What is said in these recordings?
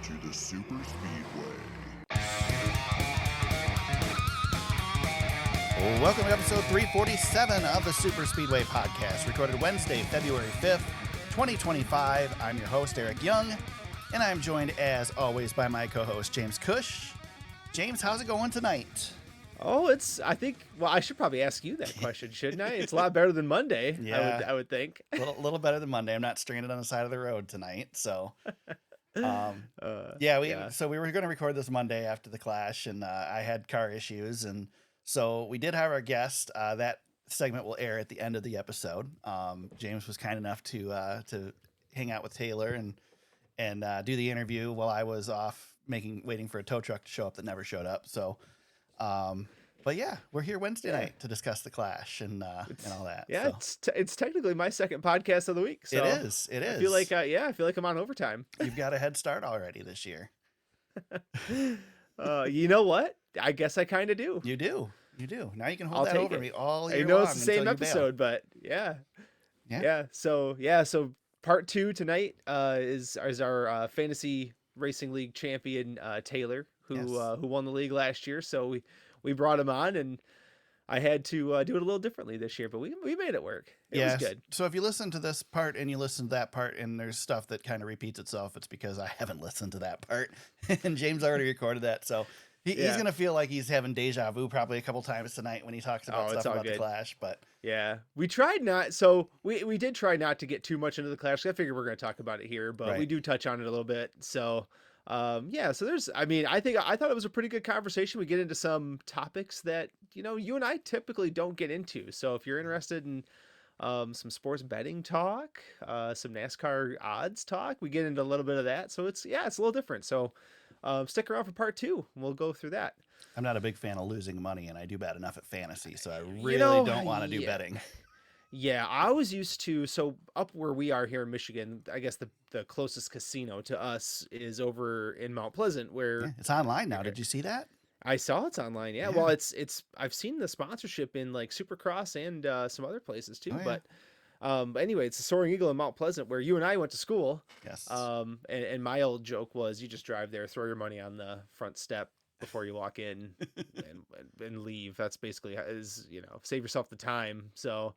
to the Super Speedway. Welcome to episode 347 of the Super Speedway podcast, recorded Wednesday, February 5th, 2025. I'm your host, Eric Young, and I'm joined, as always, by my co-host, James Cush. James, how's it going tonight? Oh, I should probably ask you that question, shouldn't I? It's a lot better than Monday, Yeah. I would think. A little better than Monday. I'm not stranded on the side of the road tonight, so... So we were going to record this Monday after the Clash, and I had car issues, and so we did have our guest. That segment will air at the end of the episode. James was kind enough to hang out with Taylor and do the interview while I was off waiting for a tow truck to show up that never showed up. So, but yeah, we're here Wednesday night to discuss the Clash and all that. Yeah, so. It's technically my second podcast of the week. So it is. I feel like I'm on overtime. You've got a head start already this year. You know what? I guess I kind of do. You do. Now you can hold that over me all year long. I know long it's the same episode, but yeah. So part 2 tonight is our fantasy racing league champion Taylor, who won the league last year. So we brought him on, and I had to do it a little differently this year, but we made it work. It was good. So if you listen to this part and you listen to that part and there's stuff that kind of repeats itself, it's because I haven't listened to that part, and James already recorded that. So he's going to feel like he's having deja vu probably a couple times tonight when he talks about stuff about the Clash. But yeah, we tried not. So we did try not to get too much into the Clash. I figured we're going to talk about it here, but we do touch on it a little bit. So so I thought it was a pretty good conversation. We get into some topics that, you and I typically don't get into. So if you're interested in some sports betting talk, some NASCAR odds talk, we get into a little bit of that. So it's a little different. So stick around for part 2. We'll go through that. I'm not a big fan of losing money, and I do bad enough at fantasy, so I really don't want to do betting. Yeah, I was used to, so up where we are here in Michigan, I guess the closest casino to us is over in Mount Pleasant, where it's online now. Did you see that? I saw it's online. Yeah. Well, it's I've seen the sponsorship in like Supercross and some other places too. But anyway, it's the Soaring Eagle in Mount Pleasant, where you and I went to school. Yes. And my old joke was, you just drive there, throw your money on the front step before you walk in and leave. That's basically save yourself the time. So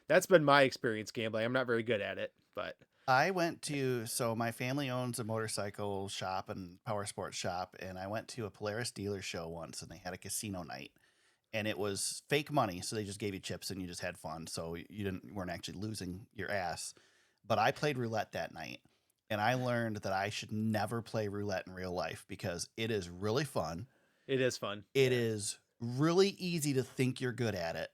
that's been my experience gambling. I'm not very good at it, but I went to, so my family owns a motorcycle shop and power sports shop, and I went to a Polaris dealer show once, and they had a casino night, and it was fake money. So they just gave you chips and you just had fun. So you weren't actually losing your ass. But I played roulette that night, and I learned that I should never play roulette in real life because it is really fun. It is fun. It is really easy to think you're good at it.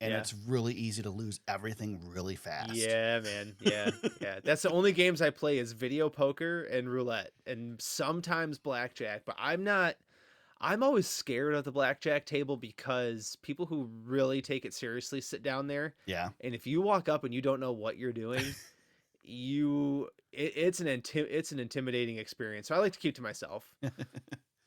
And it's really easy to lose everything really fast. Yeah, man. Yeah. That's the only games I play is video poker and roulette and sometimes blackjack. But I'm always scared of the blackjack table because people who really take it seriously sit down there. Yeah. And if you walk up and you don't know what you're doing, it's an intimidating experience. So I like to keep to myself.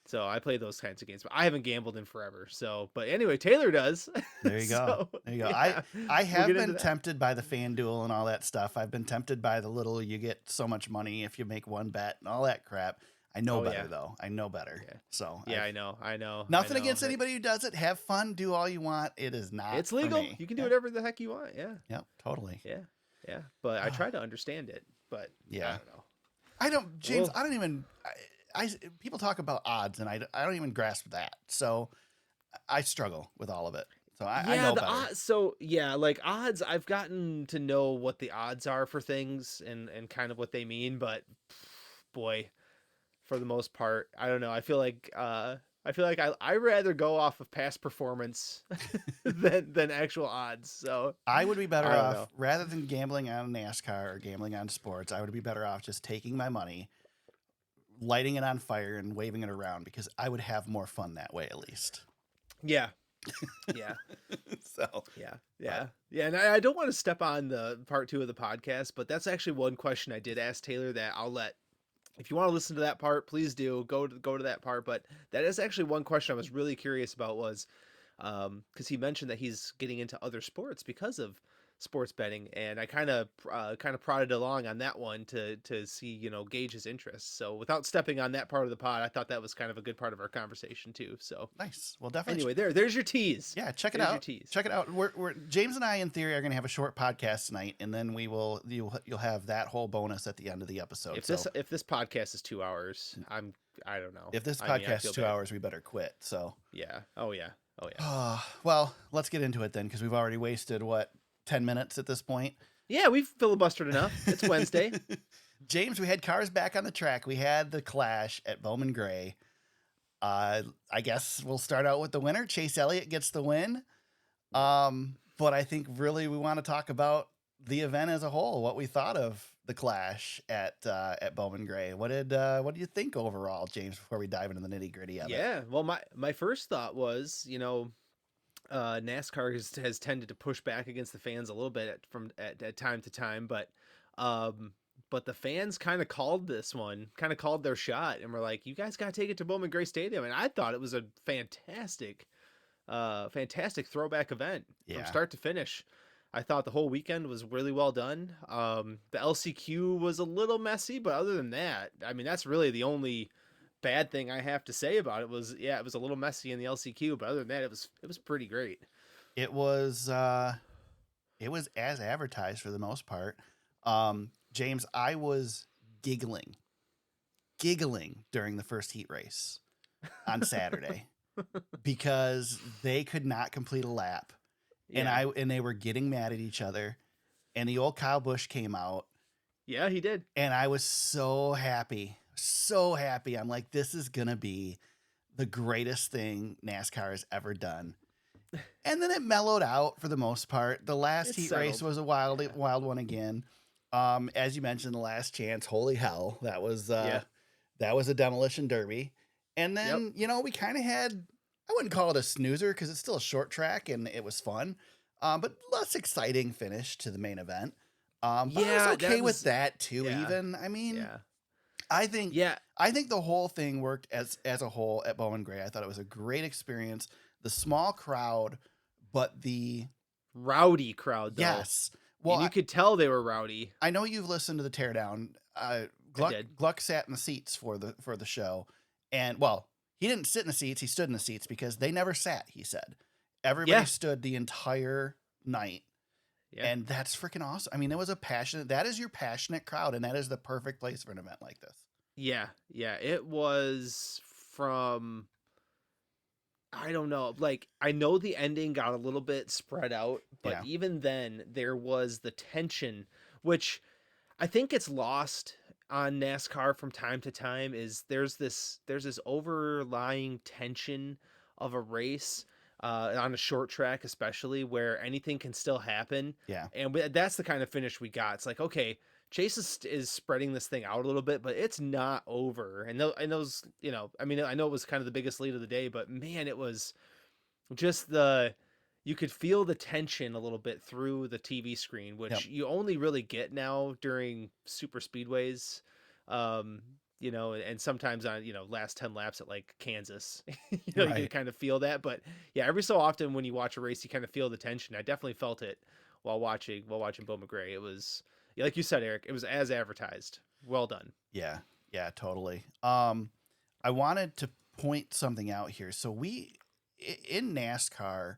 So I play those kinds of games, but I haven't gambled in forever. So, but anyway, Taylor does. There you go. Yeah, I have been tempted by the FanDuel and all that stuff. I've been tempted by the little, you get so much money if you make one bet and all that crap. I know better though. I know better. Yeah. So I know. Nothing against anybody who does it. Have fun. Do all you want. It is not. It's legal. You can do whatever the heck you want. Yeah. Yep. Totally. Yeah. But I try to understand it. But I don't know. James. I don't even. People talk about odds, and I don't even grasp that. So I struggle with all of it. So I know better. Like odds, I've gotten to know what the odds are for things and kind of what they mean. But boy, for the most part, I don't know. I feel like I rather go off of past performance than actual odds. So I would be better off rather than gambling on NASCAR or gambling on sports. I would be better off just taking my money, lighting it on fire and waving it around, because I would have more fun that way, at least. Yeah. And I don't want to step on the part 2 of the podcast, but that's actually one question I did ask Taylor that I'll let, if you want to listen to that part, please do go to that part. But that is actually one question I was really curious about was, because he mentioned that he's getting into other sports because of sports betting, and I kind of prodded along on that one to see, gauge his interest. So without stepping on that part of the pod, I thought that was kind of a good part of our conversation too. So Nice. Well, definitely. anyway, there's your tease. Yeah, check it There's out. your tease. Check it out. We're James and I, in theory, are going to have a short podcast tonight, and then you'll have that whole bonus at the end of the episode. If this podcast is 2 hours, I don't know. If this I podcast is 2 bad. hours, we better quit. So yeah. Oh yeah. Well, let's get into it then, because we've already wasted 10 minutes at this point. Yeah, we've filibustered enough. It's Wednesday. James, we had cars back on the track. We had the clash at Bowman Gray. I guess we'll start out with the winner. Chase Elliott gets the win. But I think really we want to talk about the event as a whole, what we thought of the clash at Bowman Gray. What do you think overall, James, before we dive into the nitty-gritty of it? Yeah, well, my first thought was, NASCAR has tended to push back against the fans a little bit at time to time, but the fans kind of called this one, kind of called their shot, and were like, "You guys got to take it to Bowman Gray Stadium." And I thought it was a fantastic throwback event from start to finish. I thought the whole weekend was really well done. The LCQ was a little messy, but other than that, I mean, that's really the only bad thing I have to say about it. It was a little messy in the LCQ, but other than that, it was pretty great. It was as advertised for the most part. James, I was giggling during the first heat race on Saturday because they could not complete a lap. Yeah. And they were getting mad at each other, and the old Kyle Busch came out. Yeah, he did. And I was so happy. I'm like, this is going to be the greatest thing NASCAR has ever done. And then it mellowed out for the most part. The last heat race was a wild one again. As you mentioned, the last chance, holy hell, that was a demolition derby. And then, we kind of had, I wouldn't call it a snoozer because it's still a short track and it was fun. But less exciting finish to the main event. But I was okay with that too, even. I mean, I think the whole thing worked as a whole at Bowman Gray. I thought it was a great experience. The small crowd, but the rowdy crowd, though. Yes. Well, and you could tell they were rowdy. I know you've listened to the teardown. Gluck sat in the seats for the show, and he didn't sit in the seats. He stood in the seats because they never sat. He said everybody stood the entire night. Yeah. And that's freaking awesome. I mean, that is your passionate crowd, and that is the perfect place for an event like this. Yeah. It was from, I don't know, like, I know the ending got a little bit spread out, but even then there was the tension, which I think gets lost on NASCAR from time to time. Is there's this overlying tension of a race. On a short track, especially, where anything can still happen. Yeah. And that's the kind of finish we got. It's like, okay, Chase is spreading this thing out a little bit, but it's not over. And those, I mean, I know it was kind of the biggest lead of the day, but man, it was just you could feel the tension a little bit through the TV screen, which you only really get now during super speedways. And sometimes on, last 10 laps at like Kansas, you can kind of feel that. But yeah, every so often when you watch a race, you kind of feel the tension. I definitely felt it while watching Bowman Gray. It was, like you said, Eric, it was as advertised. Well done. Yeah, totally. I wanted to point something out here. So in NASCAR,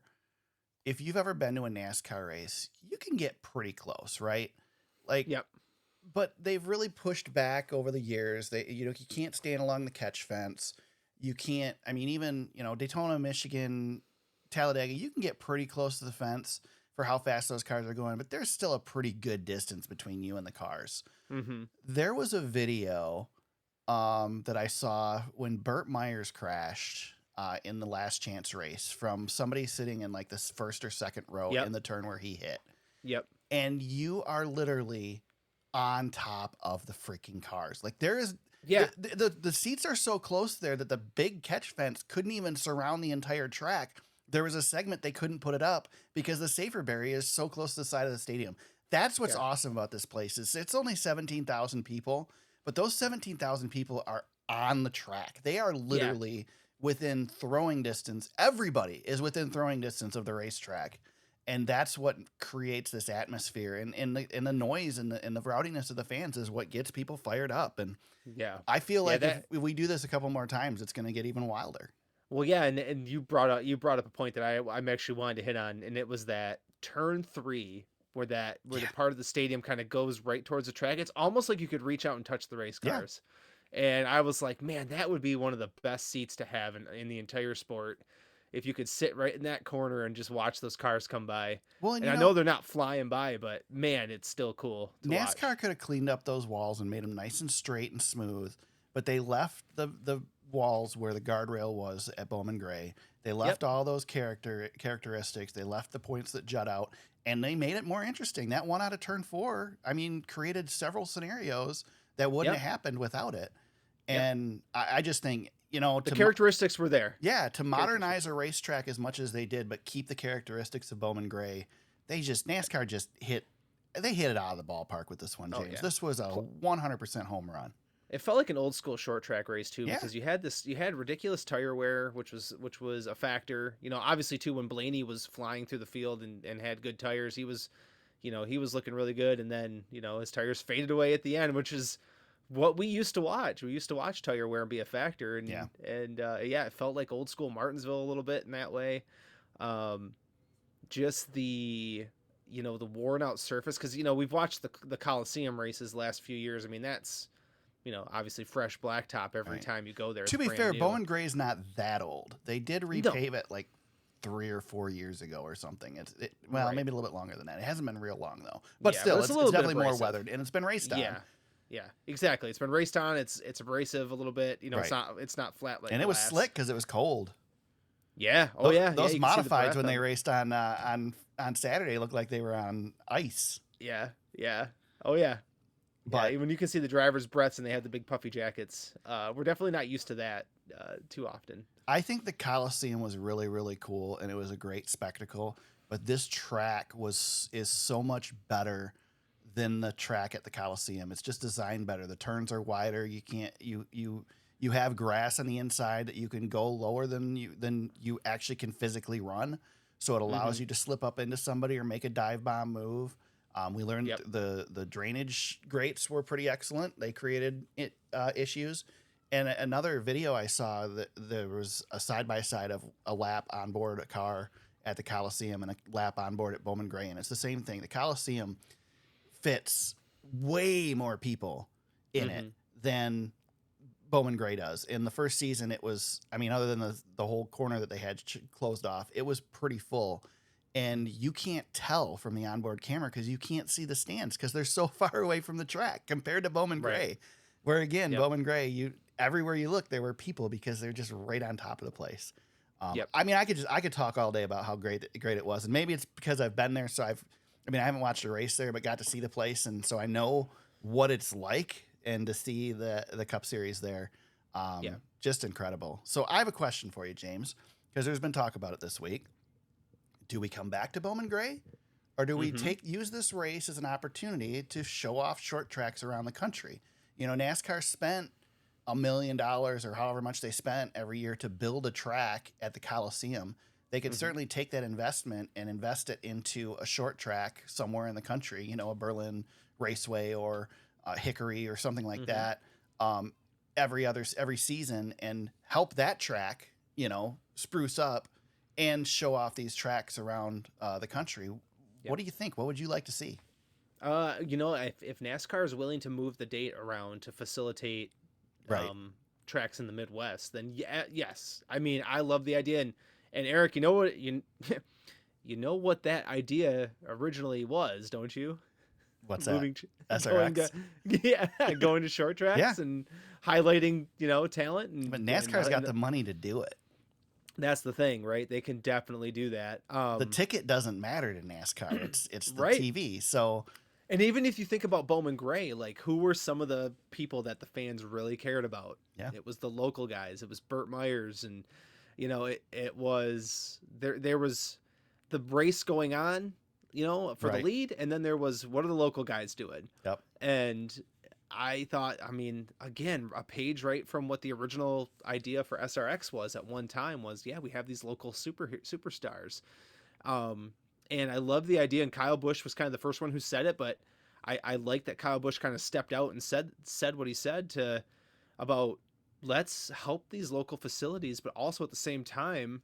if you've ever been to a NASCAR race, you can get pretty close, right? Like, but they've really pushed back over the years. You can't stand along the catch fence. You can't, I mean, even, Daytona, Michigan, Talladega, you can get pretty close to the fence for how fast those cars are going, but there's still a pretty good distance between you and the cars. Mm-hmm. There was a video that I saw when Burt Myers crashed in the last chance race from somebody sitting in like this first or second row in the turn where he hit. Yep. And you are literally on top of the freaking cars. Like there is, the seats are so close there that the big catch fence couldn't even surround the entire track. There was a segment they couldn't put it up because the safer barrier is so close to the side of the stadium. That's what's awesome about this place. It's only 17,000 people, but those 17,000 people are on the track. They are literally within throwing distance. Everybody is within throwing distance of the racetrack. And that's what creates this atmosphere, and the noise and the rowdiness of the fans is what gets people fired up. And Yeah. I feel Yeah, like that if we do this a couple more times, it's going to get even wilder. well, yeah, and you brought up a point that I'm actually wanted to hit on, and it was that turn 3 where the Yeah. part of the stadium kind of goes right towards the track. It's almost like you could reach out and touch the race Yeah. cars. And I was like, man, that would be one of the best seats to have in the entire sport. If you could sit right in that corner and just watch those cars come by. Well, and And I know they're not flying by, but man, it's still cool to watch. NASCAR could have cleaned up those walls and made them nice and straight and smooth, but they left the walls where the guardrail was at Bowman Gray. They left all those characteristics. They left the points that jut out, and they made it more interesting. That one out of turn 4, I mean, created several scenarios that wouldn't have happened without it. And I just think, the characteristics were there. Yeah, to modernize a racetrack as much as they did, but keep the characteristics of Bowman Gray, NASCAR just hit it out of the ballpark with this one, James. Yeah. This was a 100% home run. It felt like an old school short track race too, Yeah. because you had ridiculous tire wear, which was a factor. Obviously too, when Blaney was flying through the field and had good tires, he was looking really good. And then, his tires faded away at the end, which is what we used to watch. We used to watch tire wear be a factor. And, it felt like old school Martinsville a little bit in that way. Just the worn out surface. Cause we've watched the Coliseum races the last few years. I mean, that's, obviously fresh blacktop every time you go there. To be fair, Bowman Gray's not that old. They did repave it like 3 or 4 years ago or something. Maybe a little bit longer than that. It hasn't been real long though, but still, it's definitely more weathered, and it's been raced on. Yeah, exactly. It's been raced on. It's abrasive a little bit. It's not flat like. And it was slick because it was cold. Yeah. Those modifieds when they raced on Saturday looked like they were on ice. Yeah. Oh yeah. But when you can see the drivers' breaths and they have the big puffy jackets, we're definitely not used to that too often. I think the Coliseum was really, really cool, and it was a great spectacle. But this track is so much better than the track at the Coliseum. It's just designed better. The turns are wider. You have grass on the inside that you can go lower than you actually can physically run. So it allows you to slip up into somebody or make a dive bomb move. We learned the drainage grates were pretty excellent. They created issues. And another video I saw, that there was a side-by-side of a lap on board a car at the Coliseum and a lap on board at Bowman Gray. And it's the same thing. The Coliseum fits way more people in it than Bowman Gray does. In the first season, it was, other than the whole corner that they had closed off, it was pretty full. And you can't tell from the onboard camera because you can't see the stands because they're so far away from the track compared to Bowman Gray. Where again, Bowman Gray, everywhere you look, there were people because they're just right on top of the place. I could talk all day about how great it was, and maybe it's because I've been there. So I haven't watched a race there, but got to see the place, and so I know what it's like. And to see the Cup Series there, just incredible. So I have a question for you, James, because there's been talk about it this week. Do we come back to Bowman Gray, or do we use this race as an opportunity to show off short tracks around the country? NASCAR spent $1 million or however much they spent every year to build a track at the Coliseum. They could certainly take that investment and invest it into a short track somewhere in the country, a Berlin Raceway or Hickory or something like that, every season, and help that track, spruce up and show off these tracks around the country. What do you think? What would you like to see? If NASCAR is willing to move the date around to facilitate tracks in the Midwest, then yes. I love the idea. And Eric, you know what that idea originally was, don't you? What's that? SRX? Going to short tracks and highlighting, talent. But NASCAR's got the money to do it. That's the thing, right? They can definitely do that. The ticket doesn't matter to NASCAR. It's the TV. So, and even if you think about Bowman Gray, like, who were some of the people that the fans really cared about? Yeah, it was the local guys. It was Burt Myers, and it was there was the race going on, for the lead, and then there was, what are the local guys doing? Yep. And I thought, again, a page right from what the original idea for SRX was at one time was, we have these local superstars. And I love the idea. And Kyle Busch was kind of the first one who said it, but I like that Kyle Busch kind of stepped out and said what he said about let's help these local facilities, but also at the same time,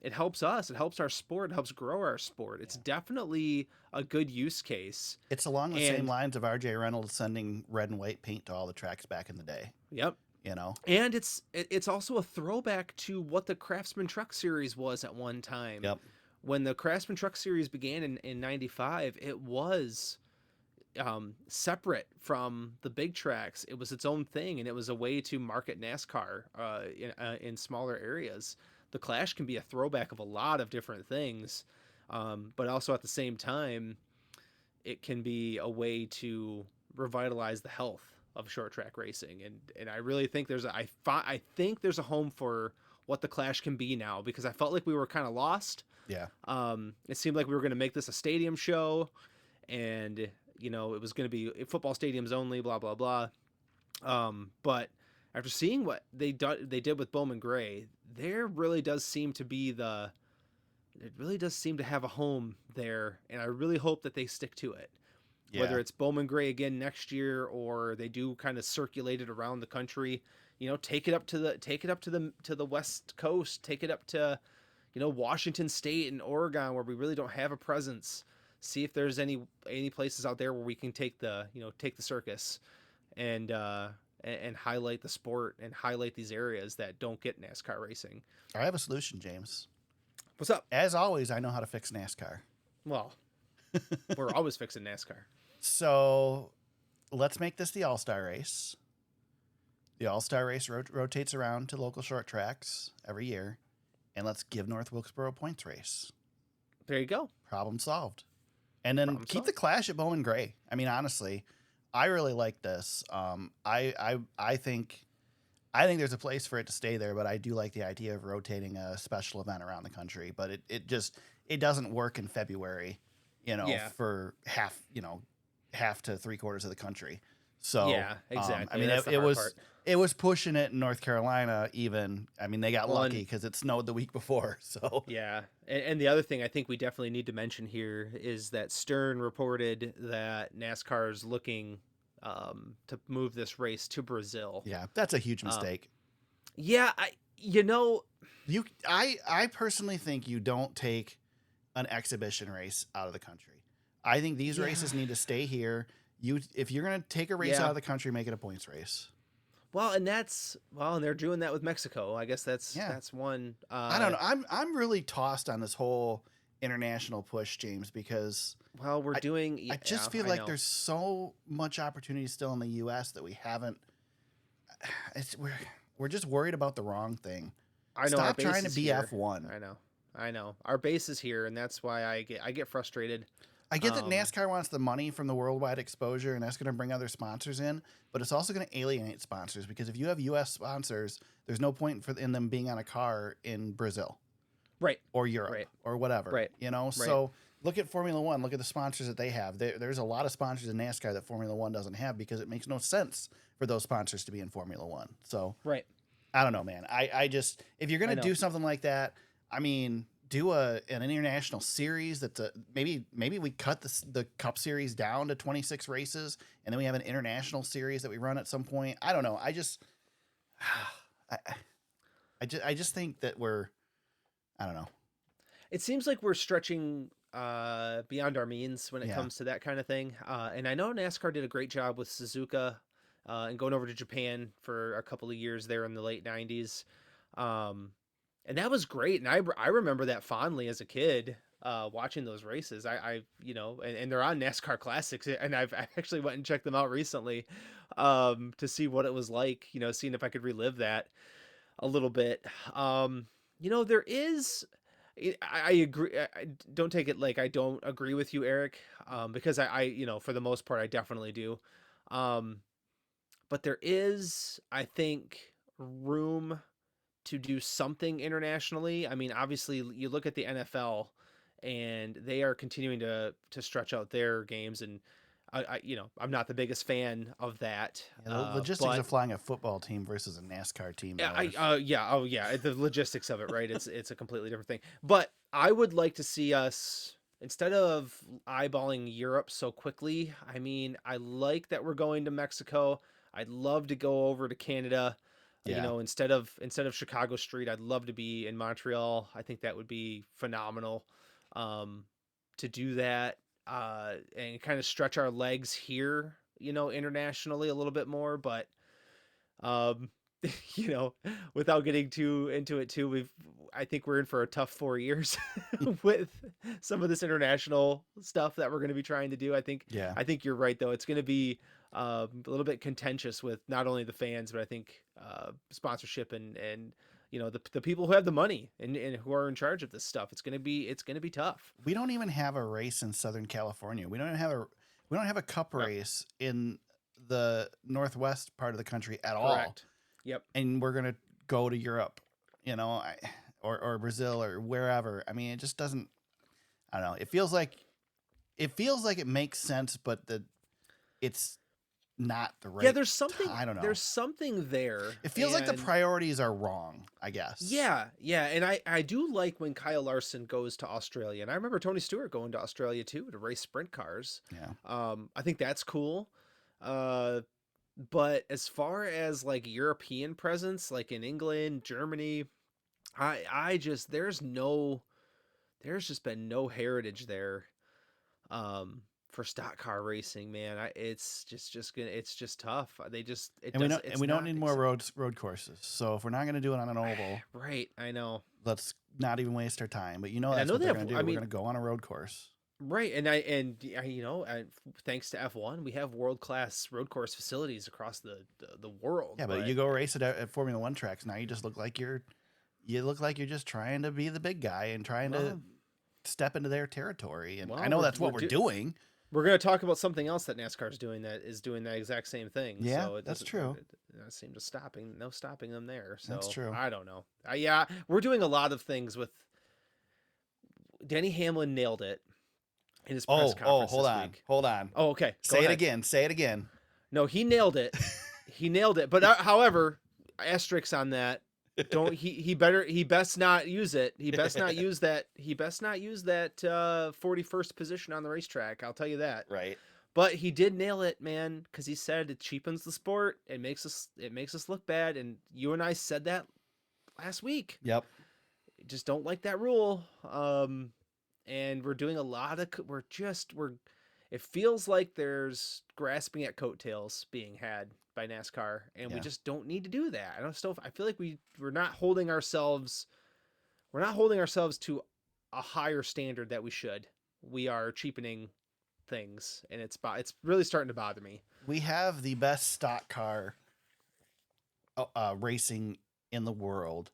it helps us. It helps our sport. It helps grow our sport. It's definitely a good use case. It's along the same lines of RJ Reynolds sending red and white paint to all the tracks back in the day. Yep. You know, and it's also a throwback to what the Craftsman Truck Series was at one time. Yep. When the Craftsman Truck Series began in 95, it was separate from the big tracks. It was its own thing, and it was a way to market NASCAR in smaller areas. The Clash can be a throwback of a lot of different things, but also at the same time, it can be a way to revitalize the health of short track racing. And I really think I think there's a home for what the Clash can be now, because I felt like we were kind of lost. Yeah. It seemed like we were going to make this a stadium show, and it was going to be football stadiums only, blah blah blah. But after seeing what they did with Bowman Gray, there really does seem to be it really does seem to have a home there, and I really hope that they stick to it. Yeah. Whether it's Bowman Gray again next year, or they do kind of circulate it around the country, take it up to the West Coast, take it up to, Washington State and Oregon, where we really don't have a presence. See if there's any places out there where we can take the circus and highlight the sport and highlight these areas that don't get NASCAR racing. I have a solution, James. What's up? As always, I know how to fix NASCAR. Well, we're always fixing NASCAR. So let's make this the All-Star race. The All-Star race rotates around to local short tracks every year, and let's give North Wilkesboro a points race. There you go. Problem solved. And then keep the Clash at Bowman Gray. I mean, honestly, I really like this. I think there's a place for it to stay there, but I do like the idea of rotating a special event around the country. But it doesn't work in February, for half to 3/4 of the country. So yeah, exactly. I mean, it was pushing it in North Carolina. Even they got lucky because it snowed the week before. So yeah, and the other thing I think we definitely need to mention here is that Stern reported that NASCAR is looking to move this race to Brazil. Yeah, that's a huge mistake. Yeah, I personally think you don't take an exhibition race out of the country. I think these races need to stay here. If you're going to take a race out of the country, make it a points race. Well, and they're doing that with Mexico. I guess that's one. I don't know. I'm really tossed on this whole international push, James, because I just feel like there's so much opportunity still in the U.S. that we haven't. We're just worried about the wrong thing. I know. Stop trying to be F1. I know. Our base is here, and that's why I get frustrated. I get that NASCAR wants the money from the worldwide exposure, and that's going to bring other sponsors in, but it's also going to alienate sponsors, because if you have U.S. sponsors, there's no point in them being on a car in Brazil, right, or Europe, or whatever, right. So look at Formula One. Look at the sponsors that they have. There's a lot of sponsors in NASCAR that Formula One doesn't have, because it makes no sense for those sponsors to be in Formula One. So right, I don't know, man. I just, if you're going to do something like that, I mean, do an international series maybe we cut the Cup Series down to 26 races, and then we have an international series that we run at some point. I don't know. I just think that I don't know. It seems like we're stretching beyond our means when it comes to that kind of thing. And I know NASCAR did a great job with Suzuka and going over to Japan for a couple of years there in the late 90s. And that was great. And I remember that fondly as a kid, watching those races. And they're on NASCAR Classics, and I actually went and checked them out recently, to see what it was like, seeing if I could relive that a little bit. There is, I agree. I don't take it like I don't agree with you, Eric, because I for the most part, I definitely do. But there is, I think, room to do something internationally. I mean, obviously you look at the NFL, and they are continuing to stretch out their games, and I'm not the biggest fan of that. The logistics of flying a football team versus a NASCAR team. The logistics of it, right? It's a completely different thing. But I would like to see us instead of eyeballing Europe so quickly, I mean, I like that we're going to Mexico. I'd love to go over to Canada. You Yeah. know, instead of Chicago Street, I'd love to be in Montreal. I think that would be phenomenal. To do that and kind of stretch our legs here, you know, internationally a little bit more. But um, you know, without getting too into it too, I think we're in for a tough 4 years with some of this international stuff that we're going to be trying to do. Yeah. I think you're right though. It's going to be a little bit contentious with not only the fans, but I think sponsorship and you know the people who have the money and who are in charge of this stuff. It's going to be tough. We don't even have a race in Southern California. We don't have a cup race in the northwest part of the country at all. Correct. Yep. And we're gonna go to Europe, you know, or Brazil or wherever. I mean, it just doesn't. I don't know. It feels like it makes sense, but it's not the right. Yeah, there's something. I don't know. There's something there. It feels like the priorities are wrong, I guess. Yeah, and I do like when Kyle Larson goes to Australia, and I remember Tony Stewart going to Australia too to race sprint cars. Yeah. I think that's cool. But as far as like European presence, like in England, Germany, I just there's just been no heritage there. For stock car racing, man, it's just tough. We don't need more road courses. So if we're not going to do it on an oval, right? I know. Let's not even waste our time. But you know, And I that's know what they they're have- going to do. I We're mean- going to go on a road course. Right, and you know, thanks to F1, we have world class road course facilities across the world. Yeah, but you go race it at Formula One tracks. Now you just look like you're just trying to be the big guy and trying to step into their territory. And Well, I know that's what we're doing. We're going to talk about something else that NASCAR is doing that exact same thing. Yeah, so that's true. It doesn't seem to stopping them there. So That's true. I don't know. Yeah, we're doing a lot of things with. Denny Hamlin nailed it in his press conference hold this on, week. hold on. Oh, okay. Go Say it ahead. again. Say it again. No, he nailed it. He nailed it. But however, asterisks on that. He best not use it. He best not use that 41st position on the racetrack. I'll tell you that. Right. But he did nail it, man, because he said it cheapens the sport. It makes us look bad. And you and I said that last week. Yep. Just don't like that rule. And we're doing a lot of it feels like there's grasping at coattails being had by NASCAR, and we just don't need to do that. I feel like we're not holding ourselves to a higher standard that we should. We are cheapening things, and it's really starting to bother me. We have the best stock car racing in the world,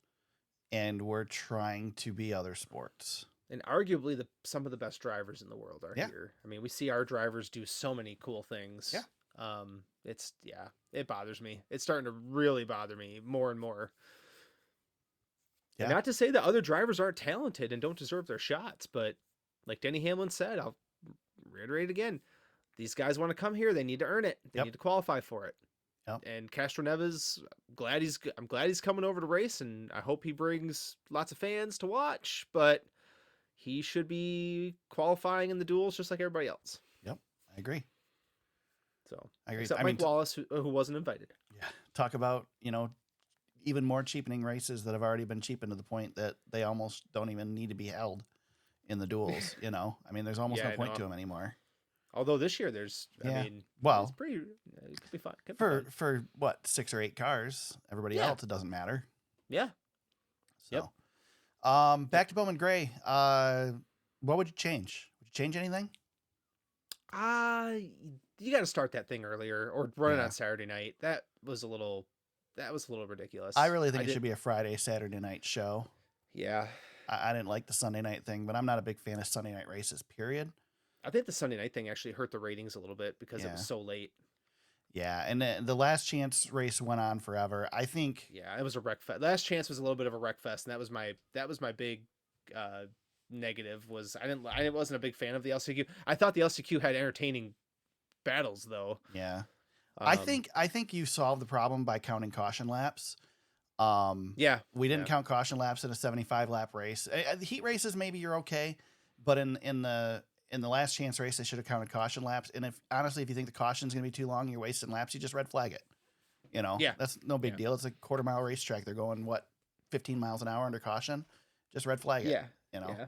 and we're trying to be other sports. And arguably some of the best drivers in the world are here. I mean, we see our drivers do so many cool things. Yeah. It bothers me. It's starting to really bother me more and more. Yeah. And not to say that other drivers aren't talented and don't deserve their shots, but like Denny Hamlin said, I'll reiterate again, these guys want to come here. They need to earn it. They need to qualify for it. Yep. And Castroneves, I'm glad he's coming over to race, and I hope he brings lots of fans to watch, but he should be qualifying in the duels just like everybody else. Yep, I agree. So I agree. Except Mike Wallace, who wasn't invited. Yeah. Talk about, even more cheapening races that have already been cheapened to the point that they almost don't even need to be held in the duels. I mean, there's almost no point to them anymore. Although this year it's pretty, it could be fun. For what, 6 or 8 cars? Everybody else, it doesn't matter. Yeah. So, back to Bowman Gray. What would you change? Would you change anything? You got to start that thing earlier or run it on Saturday night. That was a little ridiculous. I really think it should be a Friday, Saturday night show. Yeah. I didn't like the Sunday night thing, but I'm not a big fan of Sunday night races, period. I think the Sunday night thing actually hurt the ratings a little bit because it was so late. Yeah, and the Last Chance race went on forever. I think. Yeah, it was a wreck fest. Last Chance was a little bit of a wreck fest, and that was my big negative. Was I wasn't a big fan of the LCQ. I thought the LCQ had entertaining battles though. Yeah, I think you solved the problem by counting caution laps. We didn't count caution laps in a 75 lap race. The heat races maybe you're okay, But in the last chance race, they should have counted caution laps. And if you think the caution's going to be too long, you're wasting laps, you just red flag it. Yeah. That's no big deal. It's a quarter-mile racetrack. They're going 15 miles an hour under caution. Just red flag it. Yeah.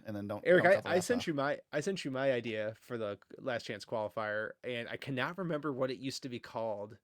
And then don't. Eric, don't cut the I laps sent off. you my idea for the last chance qualifier, and I cannot remember what it used to be called.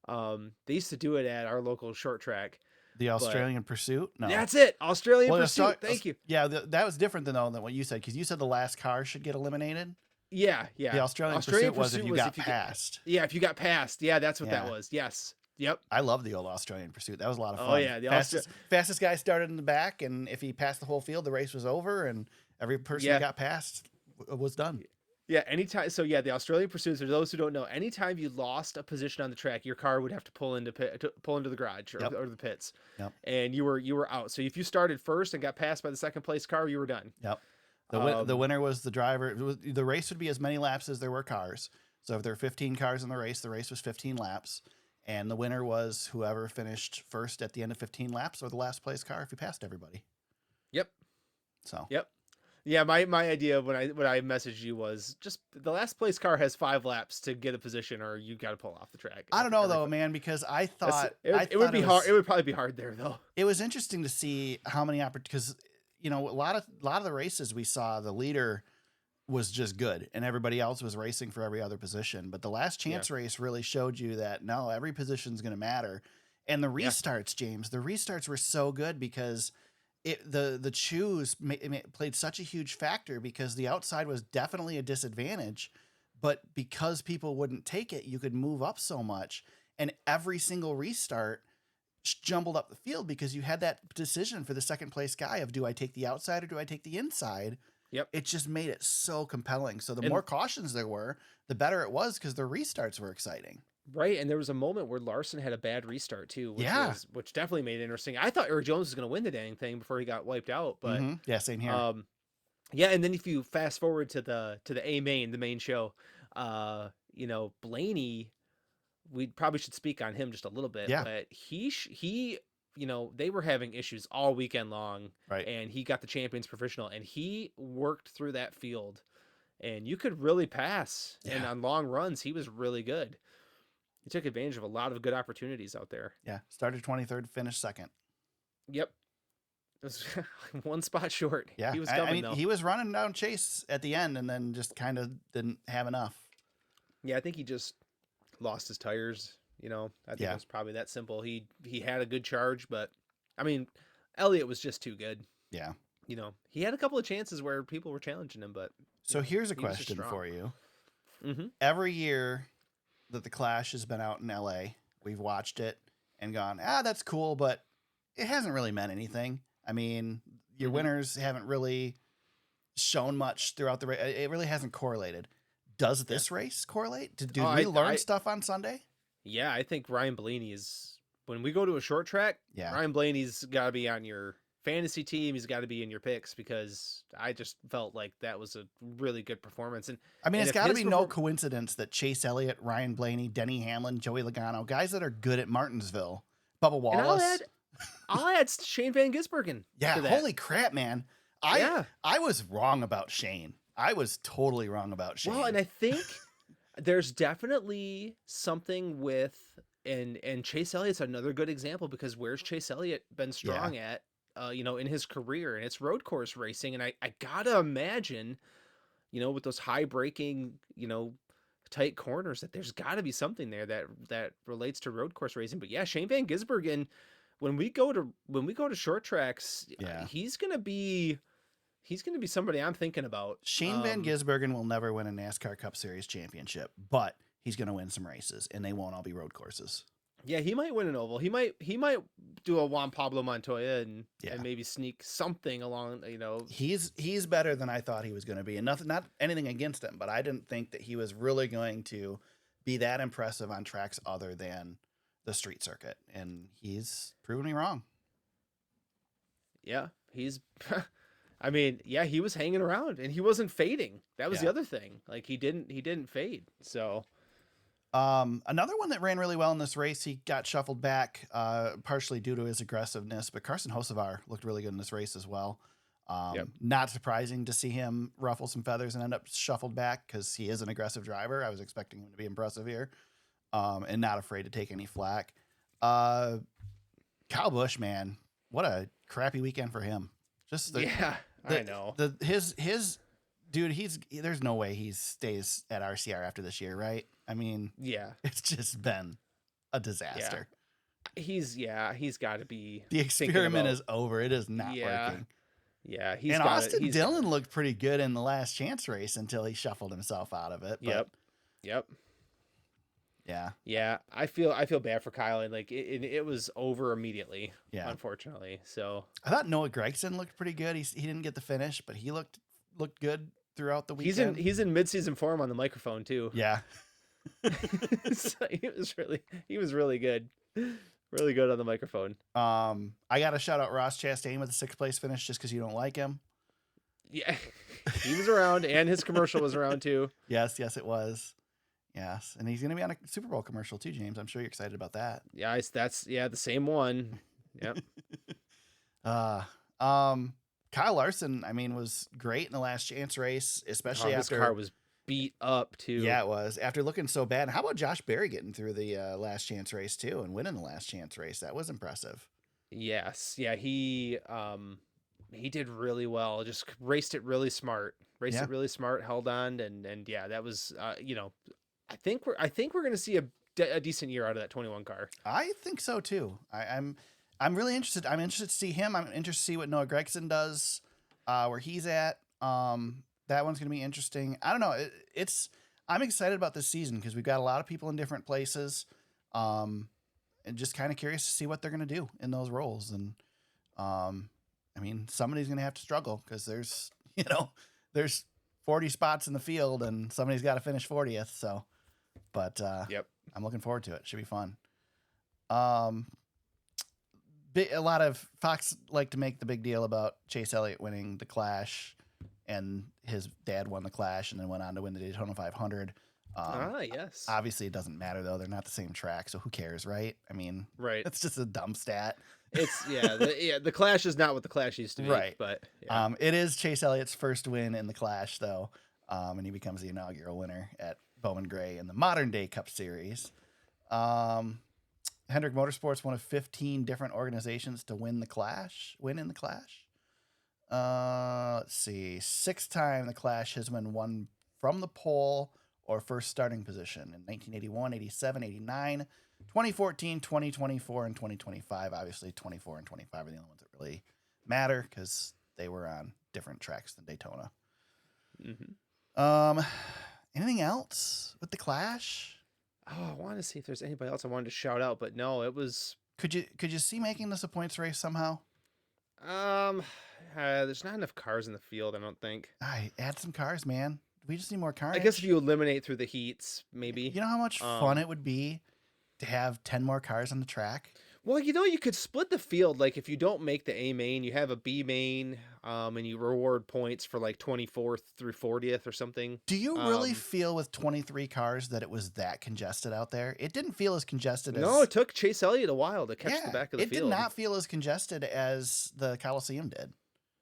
They used to do it at our local short track. The Australian Pursuit. No, that's it. Australian Well, Pursuit. Thank you. Yeah, that was different than what you said, because you said the last car should get eliminated. Yeah. The Australian Pursuit was if you got passed. If you got passed. Yeah, that's what that Yeah. was. Yes. Yep. I love the old Australian Pursuit. That was a lot of fun. Oh yeah, the fastest guy started in the back, and if he passed the whole field, the race was over, and every person that got passed was done. Yeah, anytime. So yeah, the Australian Pursuits. For those who don't know, anytime you lost a position on the track, your car would have to pull into the garage or the pits, and you were out. So if you started first and got passed by the second place car, you were done. Yep. The winner was the driver. The race would be as many laps as there were cars. So if there were 15 cars in the race was 15 laps. And the winner was whoever finished first at the end of 15 laps, or the last place car if you passed everybody. Yep. So. Yep. Yeah, my idea when I messaged you was just the last place car has 5 laps to get a position, or you got to pull off the track. I don't know though, man, because I thought it would be hard. It would probably be hard there though. It was interesting to see how many opportunities, because a lot of the races we saw, the leader was just good and everybody else was racing for every other position. But the last chance race really showed you that no, every position is going to matter. And the restarts, James, the restarts were so good because the choose played such a huge factor, because the outside was definitely a disadvantage, but because people wouldn't take it, you could move up so much, and every single restart jumbled up the field because you had that decision for the second place guy of, do I take the outside or do I take the inside? Yep. It just made it so compelling. So the more cautions there were, the better it was, because the restarts were exciting. Right, and there was a moment where Larson had a bad restart too, which definitely made it interesting. I thought Eric Jones was going to win the dang thing before he got wiped out, but yeah, same here. Yeah, and then if you fast forward to the the main show, Blaney, we probably should speak on him just a little bit. Yeah. But he they were having issues all weekend long, right? And he got the champions professional, and he worked through that field, and you could really pass. Yeah. And on long runs, he was really good. He took advantage of a lot of good opportunities out there. Yeah, started 23rd, finished second. Yep. It was one spot short. Yeah, he was coming, though. He was running down Chase at the end, and then just kind of didn't have enough. Yeah, I think he just lost his tires. I think it was probably that simple. He had a good charge, but I mean, Elliott was just too good. Yeah. He had a couple of chances where people were challenging him, but so here's a question for you. Mm-hmm. Every year that the Clash has been out in LA, we've watched it and gone, that's cool, but it hasn't really meant anything. I mean, your winners haven't really shown much throughout the race. It really hasn't correlated. Does this race correlate? Did we learn stuff on Sunday? Yeah, I think Ryan Blaney is, when we go to a short track, Ryan Blaney's got to be on your fantasy team. He's got to be in your picks, because I just felt like that was a really good performance. And I mean, it's got to be no coincidence that Chase Elliott, Ryan Blaney, Denny Hamlin, Joey Logano, guys that are good at Martinsville, Bubba Wallace. I'll add Shane Van Gisbergen. Yeah, holy crap, man. I was wrong about Shane. I was totally wrong about Shane. Well, and I think there's definitely something with, and Chase Elliott's another good example, because where's Chase Elliott been strong at, in his career, and it's road course racing. And I gotta imagine, with those high braking, tight corners, that there's gotta be something there that relates to road course racing. But yeah, Shane Van Gisbergen, when we go to short tracks, he's gonna be somebody I'm thinking about. Shane Van Gisbergen will never win a NASCAR Cup Series championship, but he's going to win some races, and they won't all be road courses. Yeah, he might win an oval. He might do a Juan Pablo Montoya and maybe sneak something along. He's better than I thought he was going to be, and not anything against him, but I didn't think that he was really going to be that impressive on tracks other than the street circuit, and he's proven me wrong. Yeah, he's. I mean, yeah, he was hanging around and he wasn't fading. That was the other thing. Like he didn't fade. So, another one that ran really well in this race, he got shuffled back, partially due to his aggressiveness, but Carson Hocevar looked really good in this race as well. Not surprising to see him ruffle some feathers and end up shuffled back because he is an aggressive driver. I was expecting him to be impressive here, and not afraid to take any flack. Kyle Busch, man, what a crappy weekend for him. Just I know. His dude, there's no way he stays at RCR after this year, right? I mean, it's just been a disaster. He's got to be. The experiment is over. It is not working. Yeah, Austin Dillon looked pretty good in the last chance race until he shuffled himself out of it. But Yep. Yeah. I feel bad for Kyle, and like it was over immediately. Yeah. Unfortunately. So I thought Noah Gragson looked pretty good. He didn't get the finish, but he looked good throughout the weekend. He's in midseason form on the microphone too. Yeah. So he was really good. Really good on the microphone. I got to shout out Ross Chastain with a 6th place finish just because you don't like him. Yeah. He was around, and his commercial was around too. Yes, it was. Yes, and he's going to be on a Super Bowl commercial too, James. I'm sure you're excited about that. Yeah, that's the same one. Yep. Kyle Larson, I mean, was great in the last chance race, especially after his car was beat up too. Yeah, it was after looking so bad. How about Josh Berry getting through the last chance race too and winning the last chance race? That was impressive. Yes, yeah, he did really well. Just raced it really smart. It really smart. Held on and yeah, that was I think we're gonna see a decent year out of that 21 car. I think so too. I'm really interested. I'm interested to see him. I'm interested to see what Noah Gragson does, where he's at. That one's going to be interesting. I don't know. I'm excited about this season because we've got a lot of people in different places, and just kind of curious to see what they're going to do in those roles. And I mean, somebody's going to have to struggle because there's 40 spots in the field and somebody's got to finish 40th. So, but I'm looking forward to it. Should be fun. A lot of Fox like to make the big deal about Chase Elliott winning the Clash, and his dad won the Clash and then went on to win the Daytona 500. Yes. Obviously, it doesn't matter though; they're not the same track, so who cares, right? I mean, right? It's just a dumb stat. It's the Clash is not what the Clash used to be, right? But it is Chase Elliott's first win in the Clash, though, and he becomes the inaugural winner at Bowman Gray in the modern day Cup Series. Hendrick Motorsports, one of 15 different organizations to win in the Clash. Let's see. 6th time the Clash has been won from the pole or first starting position in 1981, 87, 89, 2014, 2024, and 2025. Obviously, 24 and 25 are the only ones that really matter because they were on different tracks than Daytona. Mm-hmm. Anything else with the Clash? Oh, I wanted to see if there's anybody else I wanted to shout out, but no, it was. Could you see making this a points race somehow? There's not enough cars in the field, I don't think. Add some cars, man. We just need more cars. I guess if you eliminate through the heats, maybe. You know how much fun it would be to have 10 more cars on the track? Well, you could split the field. Like if you don't make the A main, you have a B main, and you reward points for like 24th through 40th or something. Do you really feel with 23 cars that it was that congested out there? It didn't feel as congested as... No, it took Chase Elliott a while to catch the back of the field. It did not feel as congested as the Coliseum did.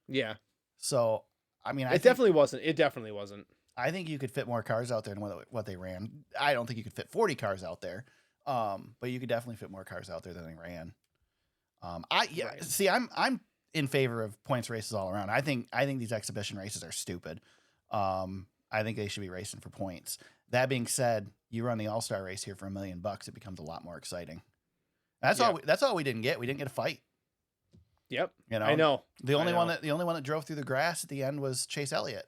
Yeah. So, I mean, It definitely wasn't. I think you could fit more cars out there than what they ran. I don't think you could fit 40 cars out there. But you could definitely fit more cars out there than they ran. Right. See, I'm in favor of points races all around. I think these exhibition races are stupid. I think they should be racing for points. That being said, you run the All-Star race here for $1 million, it becomes a lot more exciting. That's all we didn't get. We didn't get a fight. Yep. I know. The only one that drove through the grass at the end was Chase Elliott,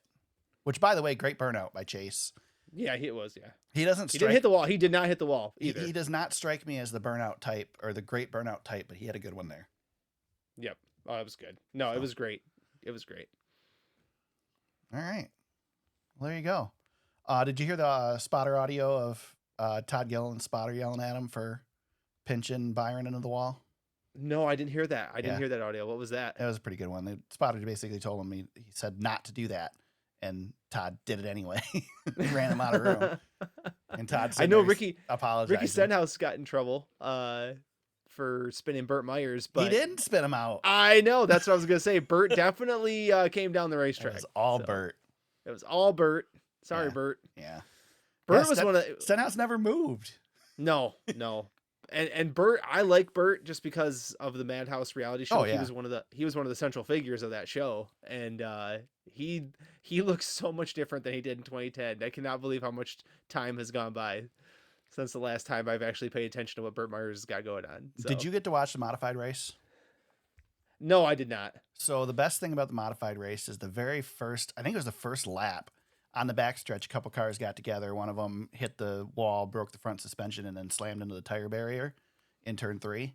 which, by the way, great burnout by Chase. Yeah, he was. Yeah, he doesn't. He didn't hit the wall. He did not hit the wall either. He does not strike me as the burnout type or the great burnout type, but he had a good one there. Yep. Oh, it was good. No, it was great. It was great. All right. Well, there you go. Did you hear the spotter audio of Todd Gilliland's spotter yelling at him for pinching Byron into the wall? No, I didn't hear that. I didn't hear that audio. What was that? It was a pretty good one. The spotter basically told him he said not to do that. And Todd did it anyway. Ran him out of room. And Todd said, I know Ricky apologized. Ricky Stenhouse got in trouble for spinning Burt Myers, He but didn't spin him out. I know, that's what I was gonna say. Burt definitely came down the It racetrack. was all so. Burt. It was all Burt. Sorry, Yeah. Burt. Yeah. Burt was one of Stenhouse never moved. no. And Burt, I like Burt just because of the Madhouse reality show. Oh, yeah. He was one of the central figures of that show, and he looks so much different than he did in 2010. I cannot believe how much time has gone by since the last time I've actually paid attention to what Burt Myers has got going on. So. Did you get to watch the modified race? No, I did not. So the best thing about the modified race is the very first, I think it was the first lap on the backstretch. A couple cars got together. One of them hit the wall, broke the front suspension, and then slammed into the tire barrier in turn 3.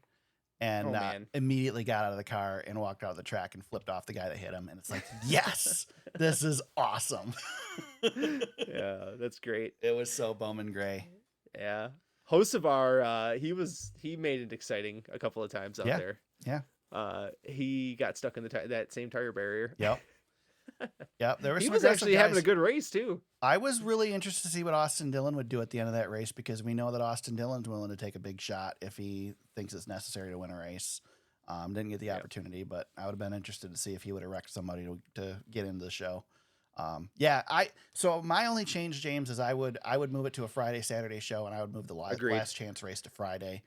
And immediately got out of the car and walked out of the track and flipped off the guy that hit him. And it's like, yes, this is awesome. Yeah, that's great. It was so Bowman Gray. Yeah. Hocevar, he made it exciting a couple of times out there. Yeah. He got stuck in that same tire barrier. Yep. Yep. There was he was actually having a good race too. I was really interested to see what Austin Dillon would do at the end of that race, because we know that Austin Dillon's willing to take a big shot if he thinks it's necessary to win a race. Didn't get the opportunity, but I would have been interested to see if he would have wrecked somebody to get into the show. So my only change, James, is I would move it to a Friday, Saturday show, and I would move the last chance race to Friday.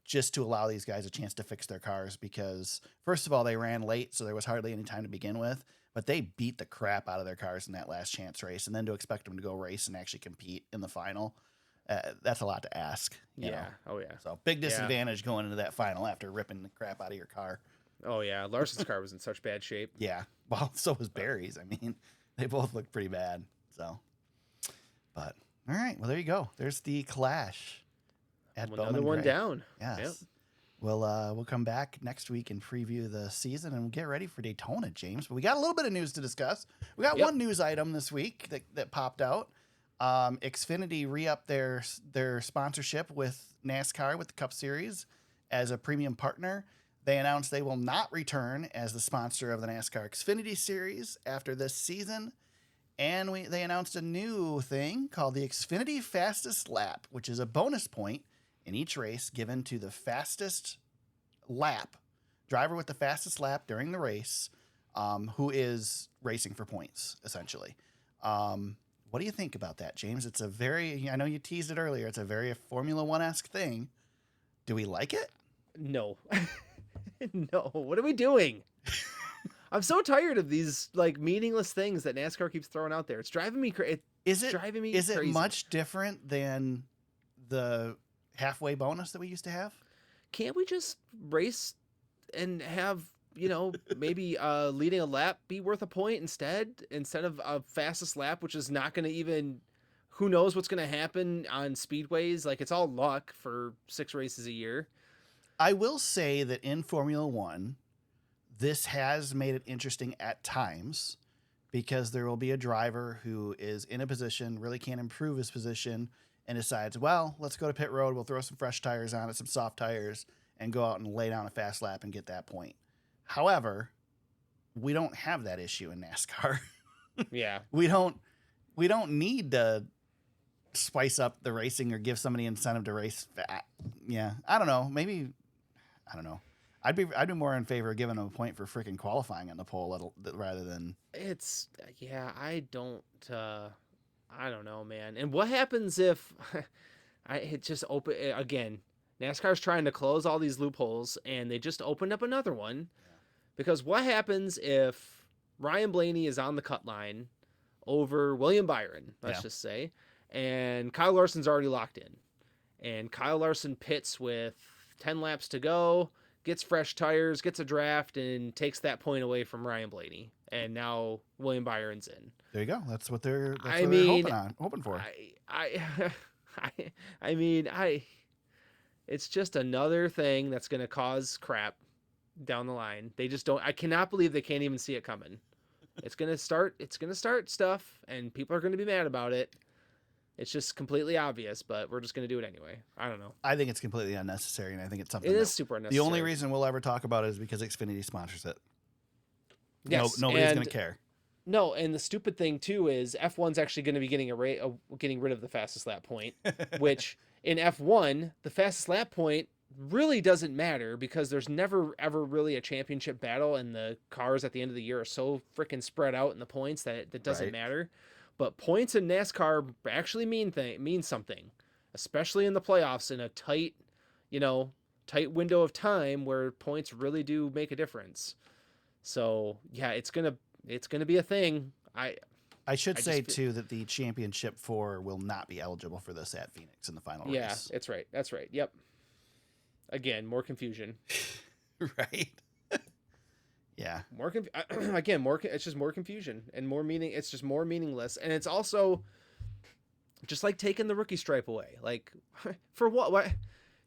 Just to allow these guys a chance to fix their cars, because first of all, they ran late, so there was hardly any time to begin with, but they beat the crap out of their cars in that last chance race. And then to expect them to go race and actually compete in the final, that's a lot to ask. You know? Oh yeah. So big disadvantage going into that final after ripping the crap out of your car. Oh yeah. Larson's car was in such bad shape. Yeah. Well, so was Barry's. I mean, they both looked pretty bad. So, but all right. Well, there you go. There's the clash. Another one down. Yes. Yep. We'll come back next week and preview the season and get ready for Daytona, James. But we got a little bit of news to discuss. We got one news item this week that popped out. Xfinity re-upped their sponsorship with NASCAR with the Cup Series as a premium partner. They announced they will not return as the sponsor of the NASCAR Xfinity Series after this season. And they announced a new thing called the Xfinity Fastest Lap, which is a bonus point in each race given to the fastest lap, driver with the fastest lap during the race, who is racing for points, essentially. What do you think about that, James? It's I know you teased it earlier, it's a very Formula One-esque thing. Do we like it? No. No. What are we doing? I'm so tired of these meaningless things that NASCAR keeps throwing out there. It's driving me crazy. Is it much different than the halfway bonus that we used to have? Can't we just race and have, maybe leading a lap be worth a point instead of a fastest lap, which is not going to even, who knows what's going to happen on speedways. It's all luck for 6 races a year. I will say that in Formula One, this has made it interesting at times, because there will be a driver who is in a position, really can't improve his position, and decides, well, let's go to pit road. We'll throw some fresh tires on it, some soft tires, and go out and lay down a fast lap and get that point. However, we don't have that issue in NASCAR. Yeah. We don't need to spice up the racing or give somebody incentive to race. Yeah. I don't know. Maybe, I don't know. I'd be more in favor of giving them a point for freaking qualifying on the pole rather than. I don't know, man. And what happens if it just open again? NASCAR's trying to close all these loopholes, and they just opened up another one. Yeah. Because what happens if Ryan Blaney is on the cut line over William Byron, let's just say, and Kyle Larson's already locked in, and Kyle Larson pits with 10 laps to go, gets fresh tires, gets a draft, and takes that point away from Ryan Blaney. And now William Byron's in. There you go. That's what they're hoping for. It's just another thing that's going to cause crap down the line. They just don't. I cannot believe they can't even see it coming. It's going to start stuff, and people are going to be mad about it. It's just completely obvious, but we're just going to do it anyway. I don't know. I think it's completely unnecessary, and I think it's something. It is super unnecessary. The only reason we'll ever talk about it is because Xfinity sponsors it. Yes, nobody's going to care. No, and the stupid thing too is F1's actually going to be getting rid of the fastest lap point, which in F1 the fastest lap point really doesn't matter because there's never ever really a championship battle, and the cars at the end of the year are so freaking spread out in the points that it doesn't Right. matter. But points in NASCAR actually mean something, especially in the playoffs in a tight, tight window of time where points really do make a difference. So yeah, it's gonna be a thing. I should I say just too that the championship 4 will not be eligible for this at Phoenix in the final Yeah, race. that's right. That's right. Yep. Again, more confusion. Right. Yeah. It's just more confusion and more meaning. It's just more meaningless, and it's also just like taking the rookie stripe away. Like, for what? What?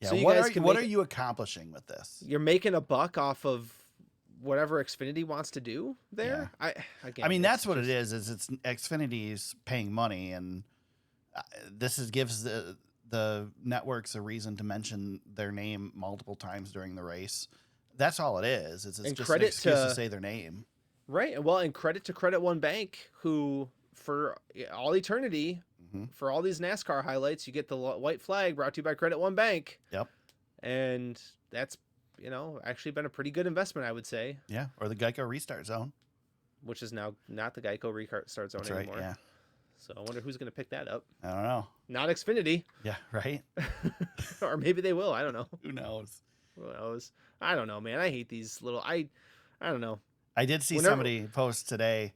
Yeah. So you what guys are can what make are you accomplishing with this? You're making a buck off of whatever Xfinity wants to do there. I mean, that's what it is. Is it's Xfinity's paying money, and gives the networks a reason to mention their name multiple times during the race. That's all it is. It's just an excuse to say their name. Right. Well, and credit to Credit One Bank, who for all eternity, for all these NASCAR highlights, you get the white flag brought to you by Credit One Bank. Yep. And that's, actually been a pretty good investment, I would say. Yeah. Or the Geico Restart Zone. Which is now not the Geico Restart Zone anymore. Right, yeah. So I wonder who's going to pick that up. I don't know. Not Xfinity. Yeah, right? Or maybe they will. I don't know. Who knows? Who knows? I don't know, man. I hate these little... I don't know. I did see somebody post today,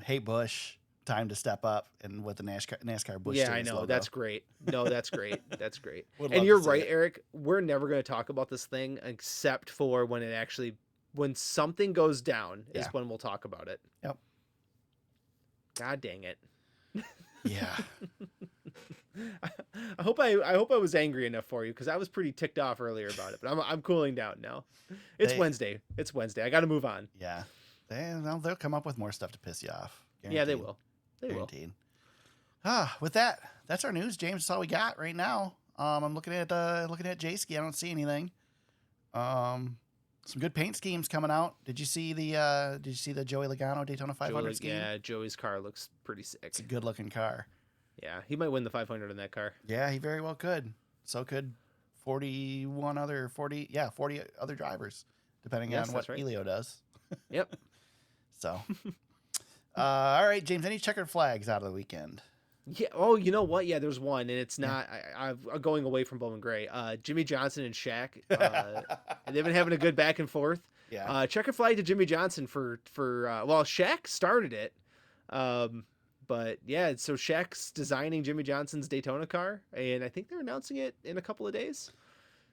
hey, Bush, time to step up, and with the NASCAR Bush. Yeah, I know. Logo. That's great. No, that's great. That's great. Would And love you're to see right, it. Eric. We're never going to talk about this thing except for when something goes down is when we'll talk about it. Yep. God dang it. Yeah. I hope I was angry enough for you because I was pretty ticked off earlier about it, but I'm cooling down now. It's Wednesday. It's Wednesday. I got to move on. Yeah. They'll come up with more stuff to piss you off. Guaranteed. Yeah, they will. Guaranteed. With that's our news, James. That's all we got right now. I'm looking at J-Ski. I don't see anything. Some good paint schemes coming out. Did you see the Joey Logano Daytona 500 scheme? Yeah, Joey's car looks pretty sick. It's a good looking car. Yeah, he might win the 500 in that car. Yeah, he very well could. So could 40 other drivers, depending on what Elio does. Yep. So, all right, James, any checkered flags out of the weekend? Yeah. Oh, you know what? Yeah, there's one, and it's not. I'm going away from Bowman Gray. Jimmy Johnson and Shaq. They've been having a good back and forth. Yeah. Checkered flag to Jimmy Johnson for Shaq started it. But yeah, so Shaq's designing Jimmy Johnson's Daytona car, and I think they're announcing it in a couple of days.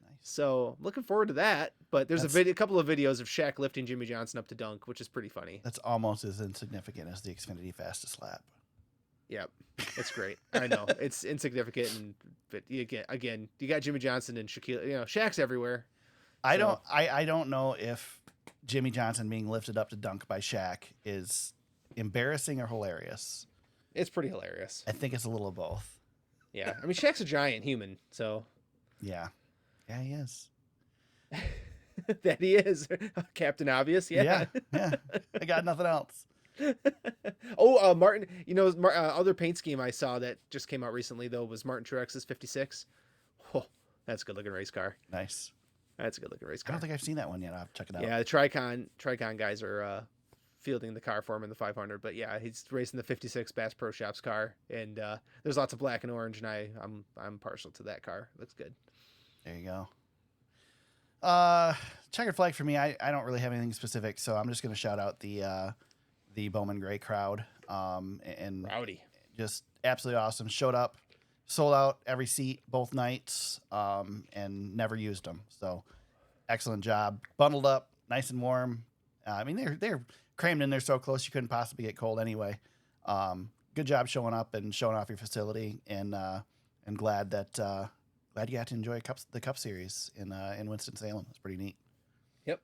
Nice. So looking forward to that. But there's a couple of videos of Shaq lifting Jimmy Johnson up to dunk, which is pretty funny. That's almost as insignificant as the Xfinity Fastest Lap. Yep, it's great. I know it's insignificant, but again, you got Jimmy Johnson and Shaquille. Shaq's everywhere. I don't know if Jimmy Johnson being lifted up to dunk by Shaq is embarrassing or hilarious. It's pretty hilarious. I think it's a little of both. Yeah, I mean Shaq's a giant human, so yeah, he is. That he is Captain Obvious. Yeah. I got nothing else. Martin. Other paint scheme I saw that just came out recently though was Martin Truex's 56. Oh, that's a good looking race car. Nice. That's a good looking race car. I don't think I've seen that one yet. I'll have to check it out. Yeah, the Tricon guys are fielding the car for him in the 500. But yeah, he's racing the 56 Bass Pro Shops car, and there's lots of black and orange, and I'm partial to that car. Looks good. There you go. Checkered flag for me. I don't really have anything specific, so I'm just going to shout out the Bowman Gray crowd. And Rowdy. Just absolutely awesome. Showed up, sold out every seat both nights, and never used them. So excellent job. Bundled up, nice and warm. I mean, they're crammed in there so close you couldn't possibly get cold anyway. Good job showing up and showing off your facility, and glad you got to enjoy the Cup Series in Winston-Salem. It's pretty neat. Yep.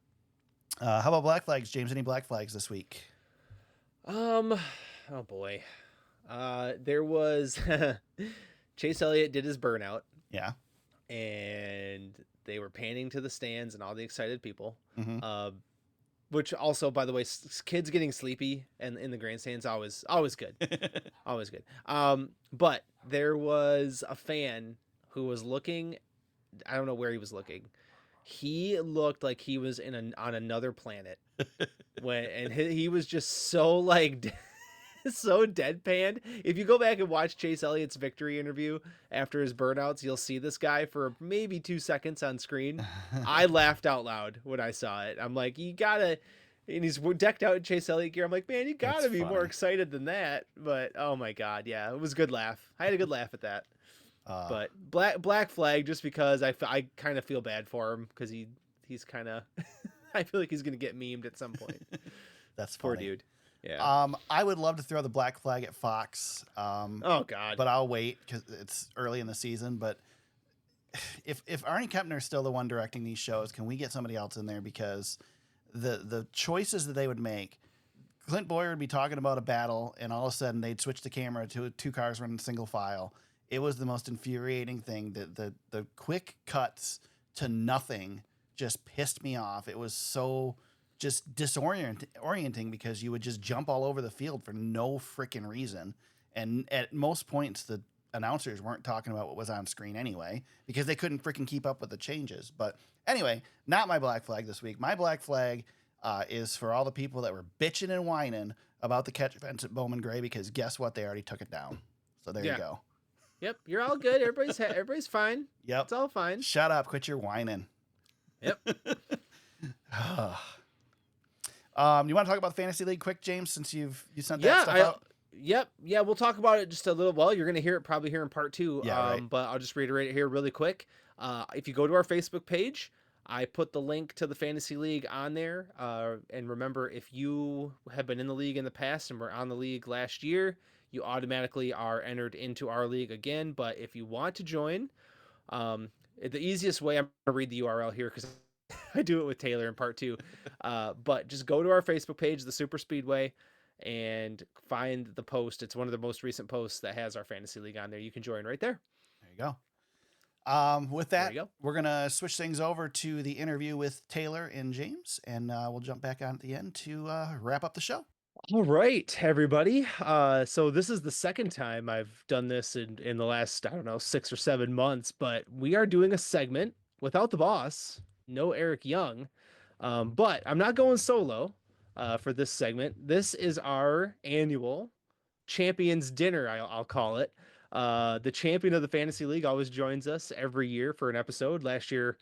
How about black flags, James? Any black flags this week? Oh boy. There was Chase Elliott did his burnout. Yeah. And they were panning to the stands and all the excited people. Mm-hmm. Which also, by the way, kids getting sleepy and in the grandstands always good. Always good. But there was a fan who was looking I don't know where he was looking. He looked like he was on another planet he was just so like so deadpan. If you go back and watch Chase Elliott's victory interview after his burnouts, you'll see this guy for maybe 2 seconds on screen. I laughed out loud when I saw it. I'm like, you gotta, and he's decked out in Chase Elliott gear. I'm like, man, you gotta That's be more funny. excited than that. But oh my god, yeah, it was a good laugh. I had a good laugh at that. But Black Flag, just because I kind of feel bad for him because he's kind of I feel like he's gonna get memed at some point. That's Poor funny. dude. Yeah. I would love to throw the black flag at Fox. Oh God. But I'll wait because it's early in the season. But if Arnie Kempner is still the one directing these shows, can we get somebody else in there? Because the choices that they would make, Clint Boyer would be talking about a battle, and all of a sudden they'd switch the camera to 2 cars running single file. It was the most infuriating thing. The quick cuts to nothing just pissed me off. It was so just disorienting because you would just jump all over the field for no freaking reason. And at most points, the announcers weren't talking about what was on screen anyway because they couldn't freaking keep up with the changes. But anyway, not my black flag this week. My black flag is for all the people that were bitching and whining about the catch fence at Bowman Gray because guess what? They already took it down. So there you go. Yep, you're all good. Everybody's fine. Yep. It's all fine. Shut up. Quit your whining. Yep. You want to talk about the fantasy league quick, James, since you sent that stuff out? Yep. Yeah, we'll talk about it just a little while. You're going to hear it probably here in part 2. Yeah, right. But I'll just reiterate it here really quick. If you go to our Facebook page, I put the link to the fantasy league on there. And remember, if you have been in the league in the past and were on the league last year, you automatically are entered into our league again. But if you want to join, the easiest way, I'm going to read the URL here because I do it with Taylor in part 2. But just go to our Facebook page, the Super Speedway, and find the post. It's one of the most recent posts that has our fantasy league on there. You can join right there. There you go. With that, we're going to switch things over to the interview with Taylor and James, and we'll jump back on at the end to wrap up the show. All right, everybody. So this is the second time I've done this in the last, 6 or 7 months, but we are doing a segment without the boss, no Eric Young. But I'm not going solo for this segment. This is our annual champions dinner, I'll call it. The champion of the fantasy league always joins us every year for an episode. Last year,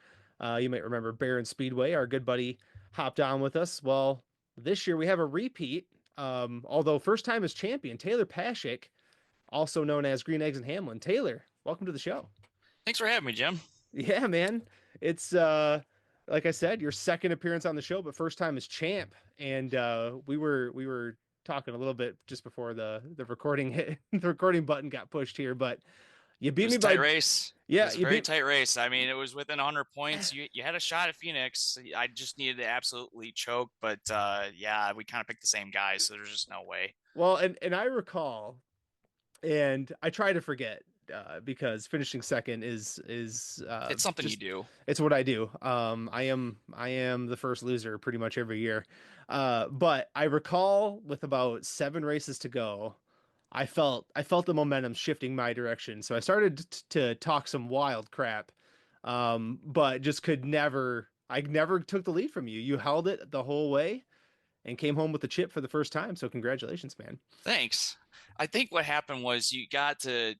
you might remember Barron Speedway, our good buddy, hopped on with us. Well, this year we have a repeat. Although first time as champion, Taylor Pashik, also known as Green Eggs and Hamlin. Taylor, welcome to the show. Thanks for having me, Jim. Yeah, man. It's like I said, your second appearance on the show, but first time as champ. And we were talking a little bit just before the recording hit, the recording button got pushed here, but you beat me by tight race. Yeah, it was a very tight race. I mean, it was within 100 points. You had a shot at Phoenix. I just needed to absolutely choke, but yeah, we kind of picked the same guy, so there's just no way. Well, and I recall, and I try to forget because finishing second is it's something you do. It's what I do. I am the first loser pretty much every year. But I recall with about 7 races to go, I felt the momentum shifting my direction. So I started to talk some wild crap, but just I never took the lead from you. You held it the whole way and came home with the chip for the first time. So congratulations, man. Thanks. I think what happened was you got to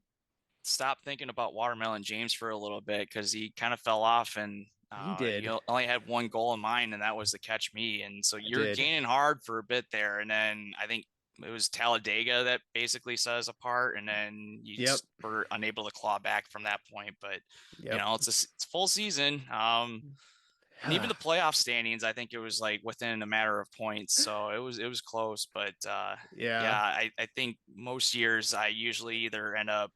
stop thinking about Watermelon James for a little bit because he kind of fell off and he did. You only had one goal in mind, and that was to catch me. And so you're gaining hard for a bit there. And then I think it was Talladega that basically set us apart, and then you just were unable to claw back from that point. But you know, it's full season. And even the playoff standings, I think it was like within a matter of points. So it was close, but I think most years I usually either end up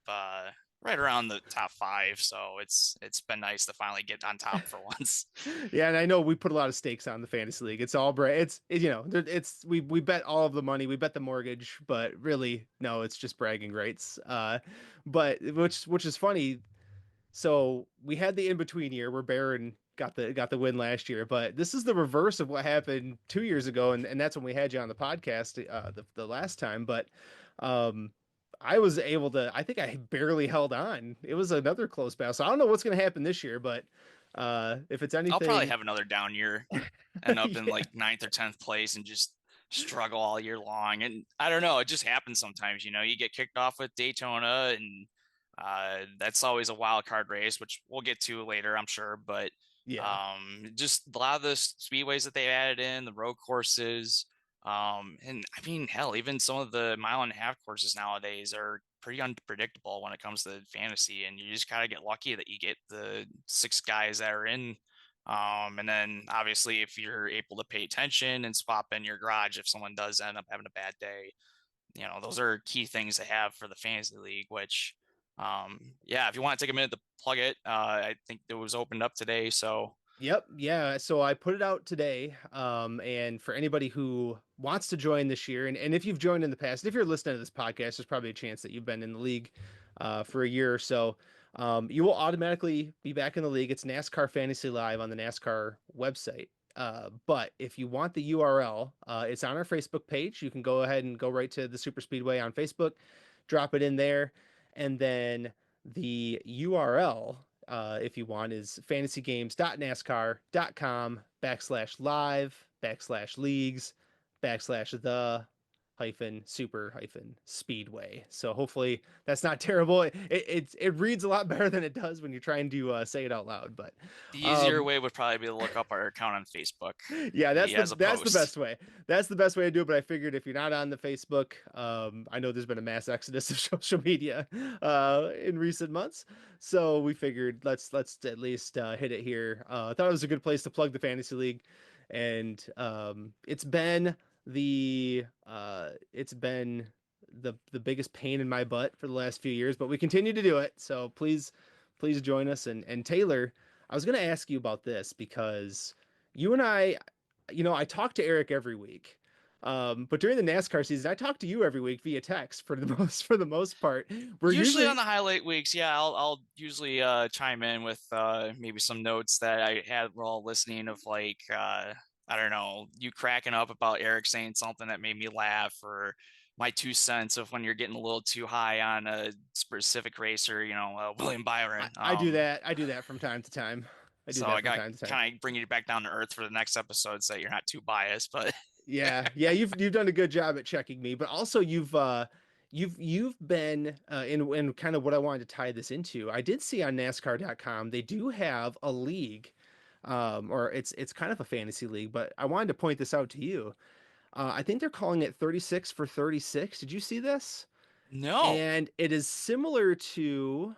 right around the top 5. So it's been nice to finally get on top for once. Yeah. And I know we put a lot of stakes on the fantasy league. It's all we bet all of the money, we bet the mortgage, but really, no, it's just bragging rights. But which is funny. So we had the in-between year where Barron got the win last year, but this is the reverse of what happened 2 years ago. And that's when we had you on the podcast, the last time. But, I was able to. I think I barely held on. It was another close battle. So I don't know what's going to happen this year, but if it's I'll probably anything, have another down year, end up in yeah, like ninth or 10th place and just struggle all year long. And I don't know, it just happens sometimes. You get kicked off with Daytona, and that's always a wild card race, which we'll get to later, I'm sure. But yeah, just a lot of the speedways that they added in, the road courses, and I mean, hell, even some of the mile-and-a-half courses nowadays are pretty unpredictable when it comes to fantasy, and you just gotta get lucky that you get the 6 guys that are in. And then obviously, if you're able to pay attention and swap in your garage if someone does end up having a bad day, those are key things to have for the fantasy league. Which, yeah, if you want to take a minute to plug it, I think it was opened up today. So yep, yeah. So I put it out today. And for anybody who wants to join this year, and if you've joined in the past, if you're listening to this podcast, there's probably a chance that you've been in the league for a year or so. You will automatically be back in the league. It's NASCAR Fantasy Live on the NASCAR website. But if you want the URL, it's on our Facebook page. You can go ahead and go right to the Super Speedway on Facebook, drop it in there, and then the URL, if you want, is fantasygames.nascar.com/live/leagues/the hyphen super hyphen speedway. So hopefully that's not terrible. It reads a lot better than it does when you're trying to say it out loud. But the easier um, way would probably be to look up our account on Facebook. yeah, He has a that's the post. best way. That's the best way to do it. But I figured if you're not on the Facebook, I know there's been a mass exodus of social media in recent months, so we figured let's at least hit it here. I thought it was a good place to plug the fantasy league, and it's been the biggest pain in my butt for the last few years, but we continue to do it. So please join us. And Taylor, I was going to ask you about this because you and I, I talk to Eric every week. But during the NASCAR season, I talk to you every week via text for the most part. We're Usually on usually the highlight weeks, yeah, I'll usually chime in with maybe some notes that I had while listening of like I don't know, you cracking up about Eric saying something that made me laugh, or my 2 cents of when you're getting a little too high on a specific racer, William Byron. I do that. I do that from time to time. I do So that I from got time to time. kind of bringing you back down to earth for the next episode so that you're not too biased, but Yeah, you've done a good job at checking me, but also you've been in kind of what I wanted to tie this into. I did see on NASCAR.com they do have a league, or it's kind of a fantasy league, but I wanted to point this out to you. I think they're calling it 36 for 36. Did you see this? no. And it is similar to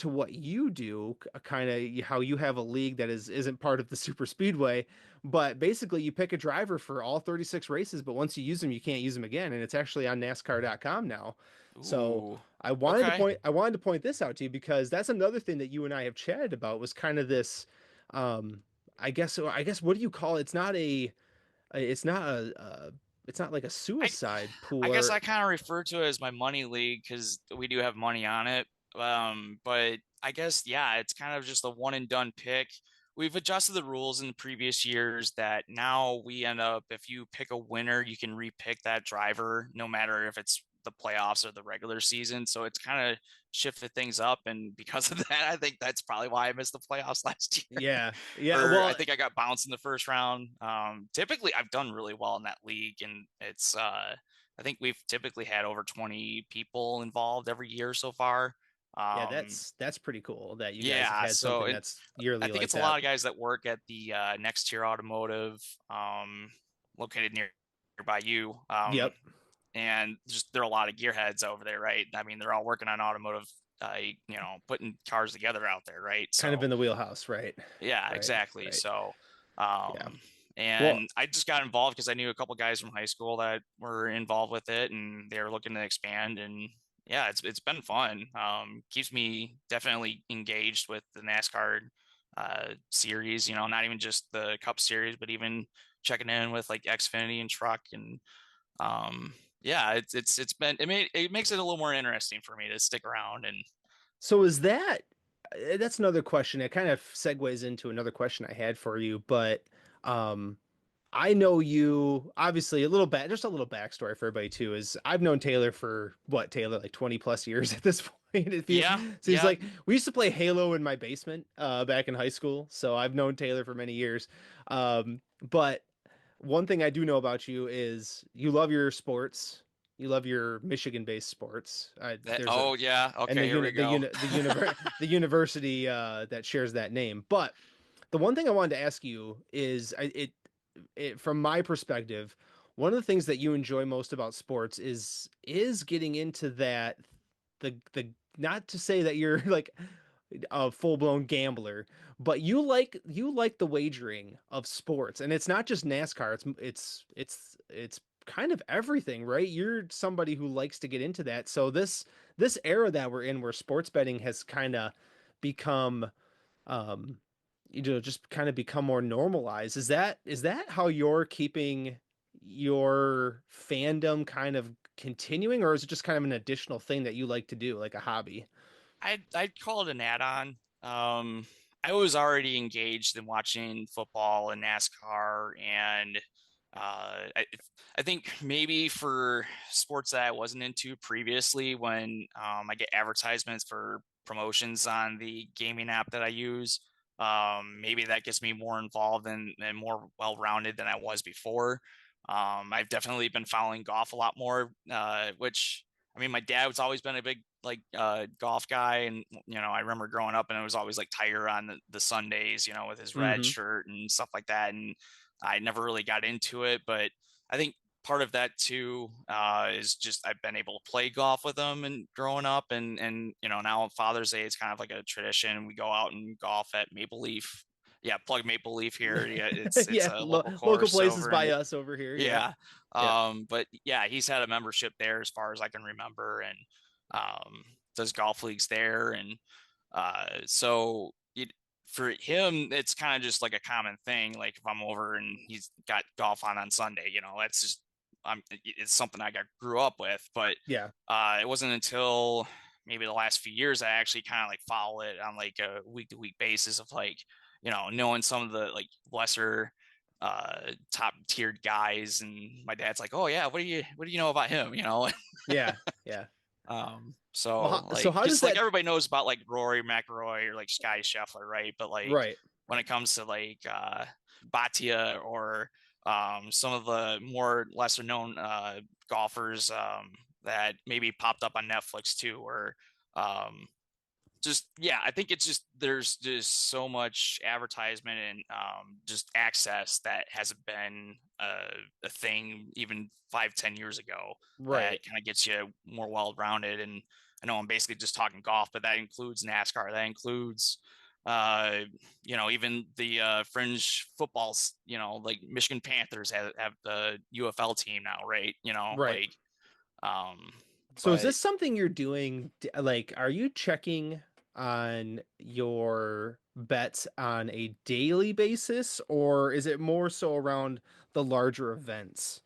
what you do, kind of how you have a league that isn't part of the super speedway, but basically you pick a driver for all 36 races, but once you use them you can't use them again, and it's actually on nascar.com now. So Ooh. I Okay. wanted to point this out to you because that's another thing that you and I have chatted about, was kind of this, um I guess what do you call it? It's not it's not like a I suicide I pool, guess or I kind of refer to it as my money league because we do have money on it. But I guess yeah, it's kind of just a one and done pick. We've adjusted the rules in the previous years that now we end up, if you pick a winner, you can repick that driver no matter if it's the playoffs or the regular season. So it's kind of shifted things up, and because of that, I think that's probably why I missed the playoffs last year. yeah, Or I well, think I got bounced in the first round. Typically I've done really well in that league, and it's I think we've typically had over 20 people involved every year so far. yeah, Um, that's pretty cool that you guys have yeah, had so something it, that's I yearly think like it's a that. lot of guys that work at the Next Tier Automotive, located nearby you. Yep. And just there are a lot of gearheads over there, right? I mean, they're all working on automotive, putting cars together out there, right? Kind of So in the wheelhouse, right? yeah, Right. exactly. Right. So, Yeah. Well, and I just got involved because I knew a couple guys from high school that were involved with it, and they were looking to expand. And yeah, it's been fun. Keeps me definitely engaged with the NASCAR series. Not even just the Cup Series, but even checking in with like Xfinity and Truck. And yeah, it makes it a little more interesting for me to stick around. And so is that's another question. It kind of segues into another question I had for you, but um I know you obviously just a little backstory for everybody too is I've known Taylor for what, Taylor, like 20 plus years at this point. It Yeah, seems yeah. like we used to play Halo in my basement back in high school. So I've known Taylor for many years. But one thing I do know about you is you love your sports. You love your Michigan-based sports. There's a Oh yeah. and Okay, here we go. the university that shares that name. But the one thing I wanted to ask you is from my perspective, one of the things that you enjoy most about sports is getting into that the not to say that you're like a full-blown gambler, but you like the wagering of sports. And it's not just NASCAR, it's kind of everything, right? You're somebody who likes to get into that. So this era that we're in where sports betting has kind of become um just kind of become more normalized. Is that how you're keeping your fandom kind of continuing, or is it just kind of an additional thing that you like to do, like a hobby? I'd call it an add-on. I was already engaged in watching football and NASCAR, and I think maybe for sports that I wasn't into previously, when I get advertisements for promotions on the gaming app that I use, maybe that gets me more involved and more well-rounded than I was before. I've definitely been following golf a lot more, which I mean, my dad's always been a big golf guy, and I remember growing up and it was always like Tiger on the Sundays, with his red Mm-hmm. shirt and stuff like that. And I never really got into it, but I think part of that too is just I've been able to play golf with them and growing up, and now on Father's Day it's kind of like a tradition. We go out and golf at Maple Leaf. Yeah, plug Maple Leaf here. Yeah, it's Yeah, a local local course places over by in us over here. Yeah. yeah. Yeah. But yeah, he's had a membership there as far as I can remember, and does golf leagues there. And so for him, it's kind of just like a common thing. Like if I'm over and he's got golf on Sunday, that's just it's something I grew up with. But Yeah. it wasn't until maybe the last few years I actually kind of like follow it on like a week to week basis of like knowing some of the like lesser top tiered guys, and my dad's like, oh yeah, what do you know about him, Yeah. Yeah. So Well, so like how does because like that everybody knows about like Rory McIlroy or like Sky Scheffler, right? But like right. when it comes to like Batia or some of the more lesser known golfers that maybe popped up on Netflix too, or um just yeah, I think it's just there's just so much advertisement and just access that hasn't been a thing even 5-10 years ago, Right. that kind of gets you more well-rounded. And I know I'm basically just talking golf, but that includes NASCAR, that includes even the fringe footballs, like Michigan Panthers have the UFL team now, right? Right. Like um So is but this something you're doing? Like, are you checking on your bets on a daily basis, or is it more so around the larger events?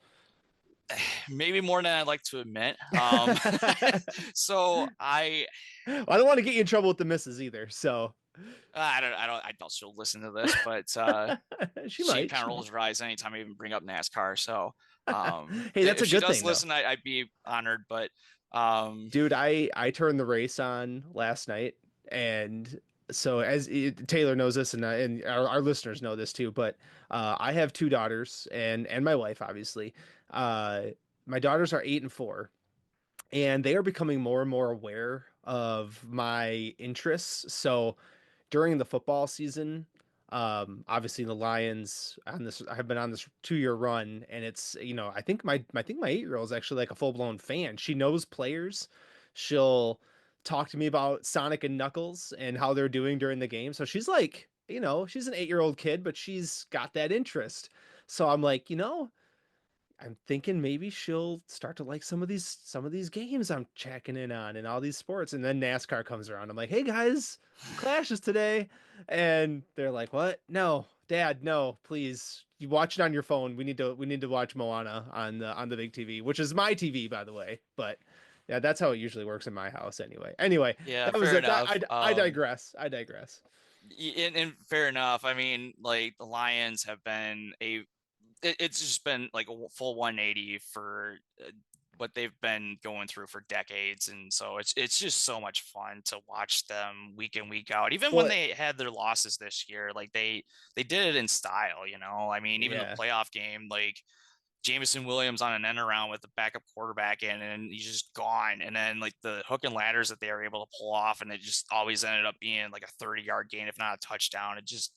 maybe more than I'd like to admit. I So don't want to get you in trouble with the misses either. So I doubt she'll listen to this, but she she might. kind of She might. rolls her eyes anytime I even bring up NASCAR. So Hey, that's if a she good does thing though. listen, I'd be honored. But um, Dude, I turned the race on last night, and so Taylor knows this, and our listeners know this too. But I have two daughters, and my wife, obviously. Uh, my daughters are 8 and 4, and they are becoming more and more aware of my interests. So during the football season, obviously the Lions on this have been on this 2 year run, and it's I think my 8 year old is actually like a full blown fan. She knows players. She'll talk to me about Sonic and Knuckles and how they're doing during the game. So she's like, she's an 8 year old kid, but she's got that interest. So I'm like, I'm thinking maybe she'll start to like some of these games I'm checking in on and all these sports. And then NASCAR comes around. I'm like, hey guys, clashes today. And they're like, what? No, Dad, no, please. You watch it on your phone. We need to watch Moana on the big TV, which is my TV, by the way. But yeah, that's how it usually works in my house anyway. Anyway, yeah, that was fair it. enough. I digress. I digress. And fair enough. I mean, like the Lions have been it's just been like a full 180 for what they've been going through for decades, and so it's just so much fun to watch them week in week out. Even when Well, they had their losses this year, like they did it in style, you know. I mean, even the yeah. playoff game, like Jameson Williams on an end around with the backup quarterback in, and he's just gone. And then like the hook and ladders that they were able to pull off, and it just always ended up being like a 30-yard gain, if not a touchdown. It just,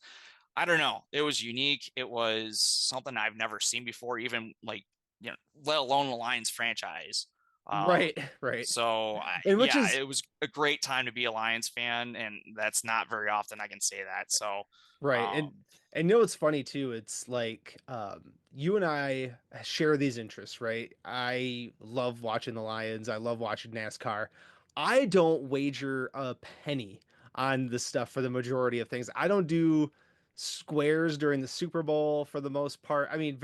I don't know. It was unique. It was something I've never seen before, even like, you know, let alone the Lions franchise. Right, right. So And which yeah, is it was a great time to be a Lions fan, and that's not very often I can say that. So, right. um, And you know what's funny too? It's like you and I share these interests, right? I love watching the Lions. I love watching NASCAR. I don't wager a penny on this stuff for the majority of things. I don't do squares during the Super Bowl for the most part. I mean,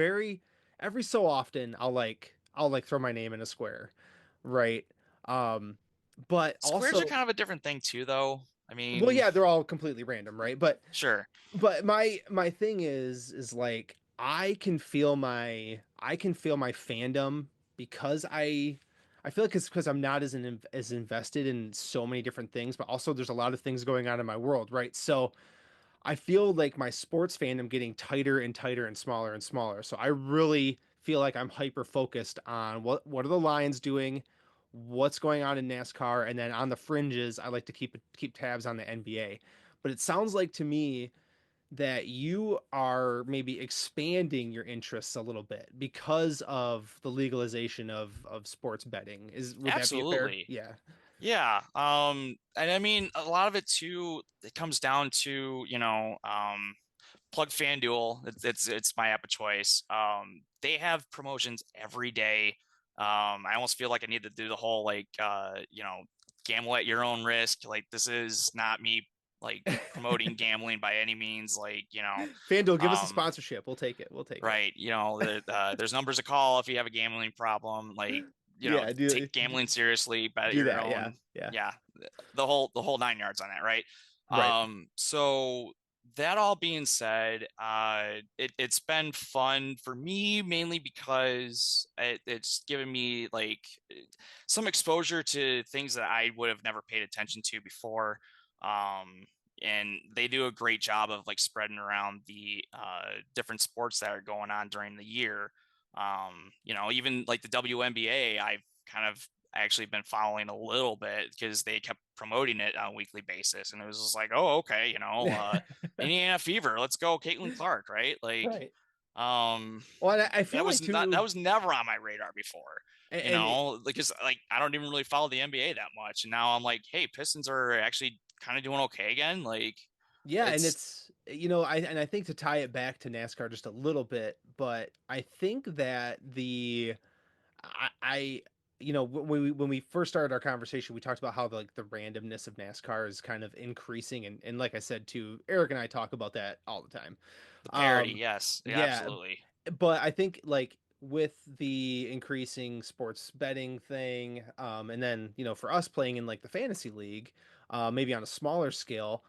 every so often I'll like throw my name in a square, right? Um, but squares are also, kind of a different thing too, though. I well, mean, yeah, they're all completely random, right? sure. But my thing is like I can feel my fandom because I feel like it's because I'm not as invested in so many different things, but also there's a lot of things going on in my world, right? So I feel like my sports fandom getting tighter and tighter and smaller and smaller. So I really feel like I'm hyper focused on what are the Lions doing, what's going on in NASCAR, and then on the fringes, I like to keep tabs on the NBA. But it sounds like to me that you are maybe expanding your interests a little bit because of the legalization of sports betting. Would that be a fair? Absolutely. Yeah. Yeah. And I mean, a lot of it too, it comes down to, plug FanDuel. It's my app of choice. They have promotions every day. I almost feel like I need to do the whole like gamble at your own risk. Like this is not me like promoting gambling by any means. Like, FanDuel, give us a um, sponsorship. We'll take it. We'll take it. right. There's numbers to call if you have a gambling problem. Like, Yeah, take gambling seriously, bet do your that. Yeah. own. Yeah. Yeah, the whole 9 yards on that, right? Right. So that all being said, it's been fun for me mainly because it's given me like some exposure to things that I would have never paid attention to before. Um, and they do a great job of like spreading around the different sports that are going on during the year. Even like the WNBA, I've kind of actually been following a little bit because they kept promoting it on a weekly basis, and it was just like, oh, okay, Indiana Fever, let's go, Caitlin Clark, right? Like, Right. um, Well, and I feel that like was not too, that was never on my radar before. and Because like I don't even really follow the NBA that much, and now I'm like, hey, Pistons are actually kind of doing okay again. Like, yeah, and it's it's I think to tie it back to NASCAR just a little bit, but I think that I when we first started our conversation, we talked about how like the randomness of NASCAR is kind of increasing, and like I said too, Eric and I talk about that all the time. the parody, Um, yes, yeah, yeah, absolutely. but I think like with the increasing sports betting thing, and then for us playing in like the fantasy league, maybe on a smaller scale,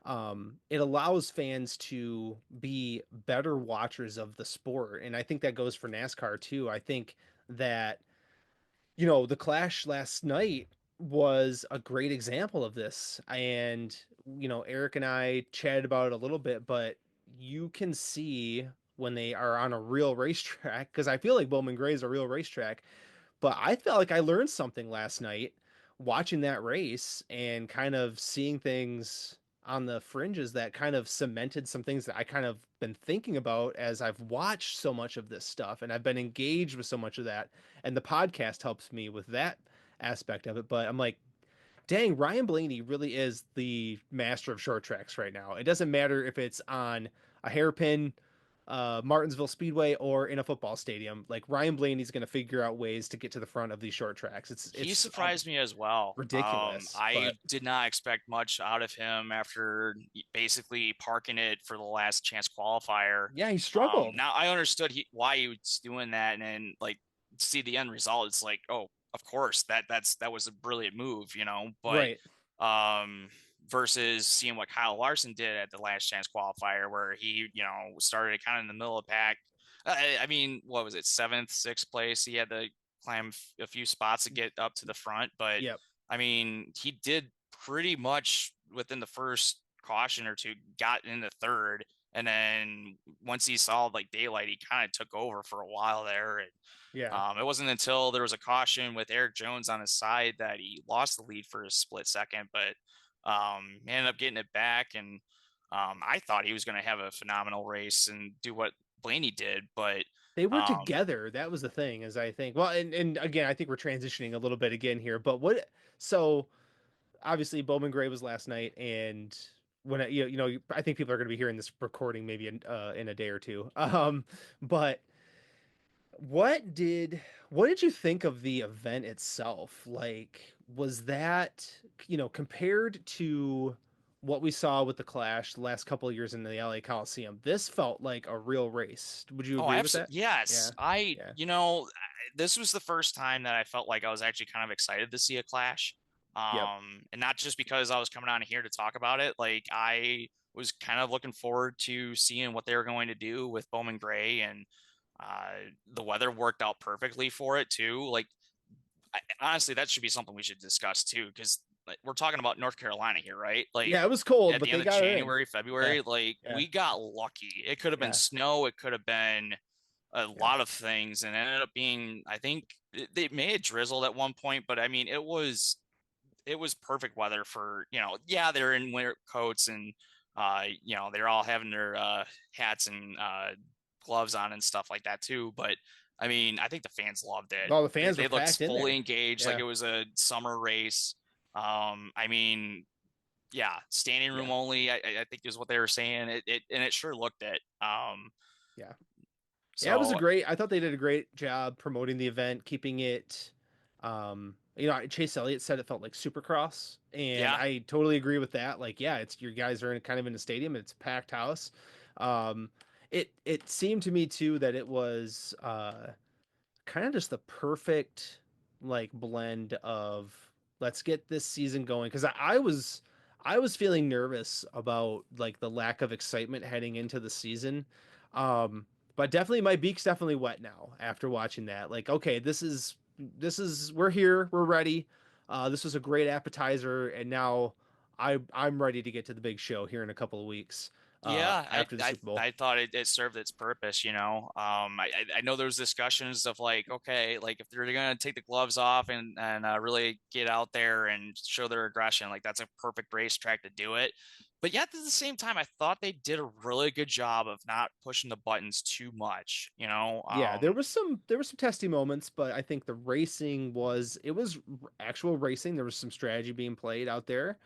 it allows fans to be better watchers of the sport, and I think that goes for NASCAR too. I think that the clash last night was a great example of this. And, Eric and I chatted about it a little bit, but you can see when they are on a real racetrack, because I feel like Bowman Gray is a real racetrack, but I felt like I learned something last night watching that race and kind of seeing things on the fringes that kind of cemented some things that I kind of been thinking about as I've watched so much of this stuff and I've been engaged with so much of that. And the podcast helps me with that aspect of it. But I'm like, dang, Ryan Blaney really is the master of short tracks right now. It doesn't matter if it's on a hairpin, Martinsville Speedway, or in a football stadium. Like Ryan Blaney's going to figure out ways to get to the front of these short tracks. It's He it's surprised me as well. ridiculous, I but did not expect much out of him after basically parking it for the last chance qualifier. yeah, he struggled. Now I understood why he was doing that, and then like see the end result. It's like, oh, of course that was a brilliant move, But Right. um, versus seeing what Kyle Larson did at the last chance qualifier, where he, started kind of in the middle of the pack. I mean, what was it, 7th, 6th place? He had to climb a few spots to get up to the front, but Yep. I mean, he did pretty much within the first caution or two, got into third, and then once he saw like daylight, he kind of took over for a while there. And Yeah. it wasn't until there was a caution with Eric Jones on his side that he lost the lead for a split second, but he ended up getting it back. And I thought he was going to have a phenomenal race and do what Blaney did, but They were together. That was the thing, is I think. Well, and again, I think we're transitioning a little bit again here. But so obviously Bowman Gray was last night, and when I think people are going to be hearing this recording maybe in a day or two. But what did you think of the event itself? Like, was that, compared to what we saw with the Clash the last couple of years in the LA Coliseum, this felt like a real race. Would you Oh, agree with that? absolutely. Yes. Yeah. Yeah. This was the first time that I felt like I was actually kind of excited to see a Clash. Yep. And not just because I was coming on here to talk about it. Like, I was kind of looking forward to seeing what they were going to do with Bowman Gray, and the weather worked out perfectly for it too. Like, honestly, that should be something we should discuss too, because we're talking about North Carolina here, right? Like, Yeah, it was cold, at but the end they of got it in. January, Yeah. February, like, Yeah. we got lucky. It could have been Yeah. snow, it could have been a Yeah. lot of things, and it ended up being, I think they may have drizzled at one point, but I mean, it was perfect weather for, yeah, they're in winter coats, and they're all having their hats and gloves on and stuff like that too. But I mean, I think the fans loved it. All the They, fans were they looked packed in fully there. engaged, like Yeah. it was a summer race. I mean, yeah, standing room Yeah. only, I think is what they were saying. And it sure looked it. Yeah. Yeah, it was a So great. I thought they did a great job promoting the event, keeping it. Chase Elliott said it felt like Supercross, and yeah, I totally agree with that. Like, yeah, it's your guys are kind of in a stadium. It's a packed house. Um, it seemed to me too that it was kind of just the perfect like blend of, let's get this season going, because I was feeling nervous about like the lack of excitement heading into the season. But definitely my beak's definitely wet now after watching that. Like, okay, this is we're here, we're ready. This was a great appetizer, and now I'm ready to get to the big show here in a couple of weeks yeah, I after the I, Super Bowl. I thought it served its purpose. I know there was discussions of like, okay, like if they're gonna take the gloves off and really get out there and show their aggression, like that's a perfect racetrack to do it. But yet at the same time, I thought they did a really good job of not pushing the buttons too much. Yeah, there was some testy moments, but I think the racing was actual racing. There was some strategy being played out there.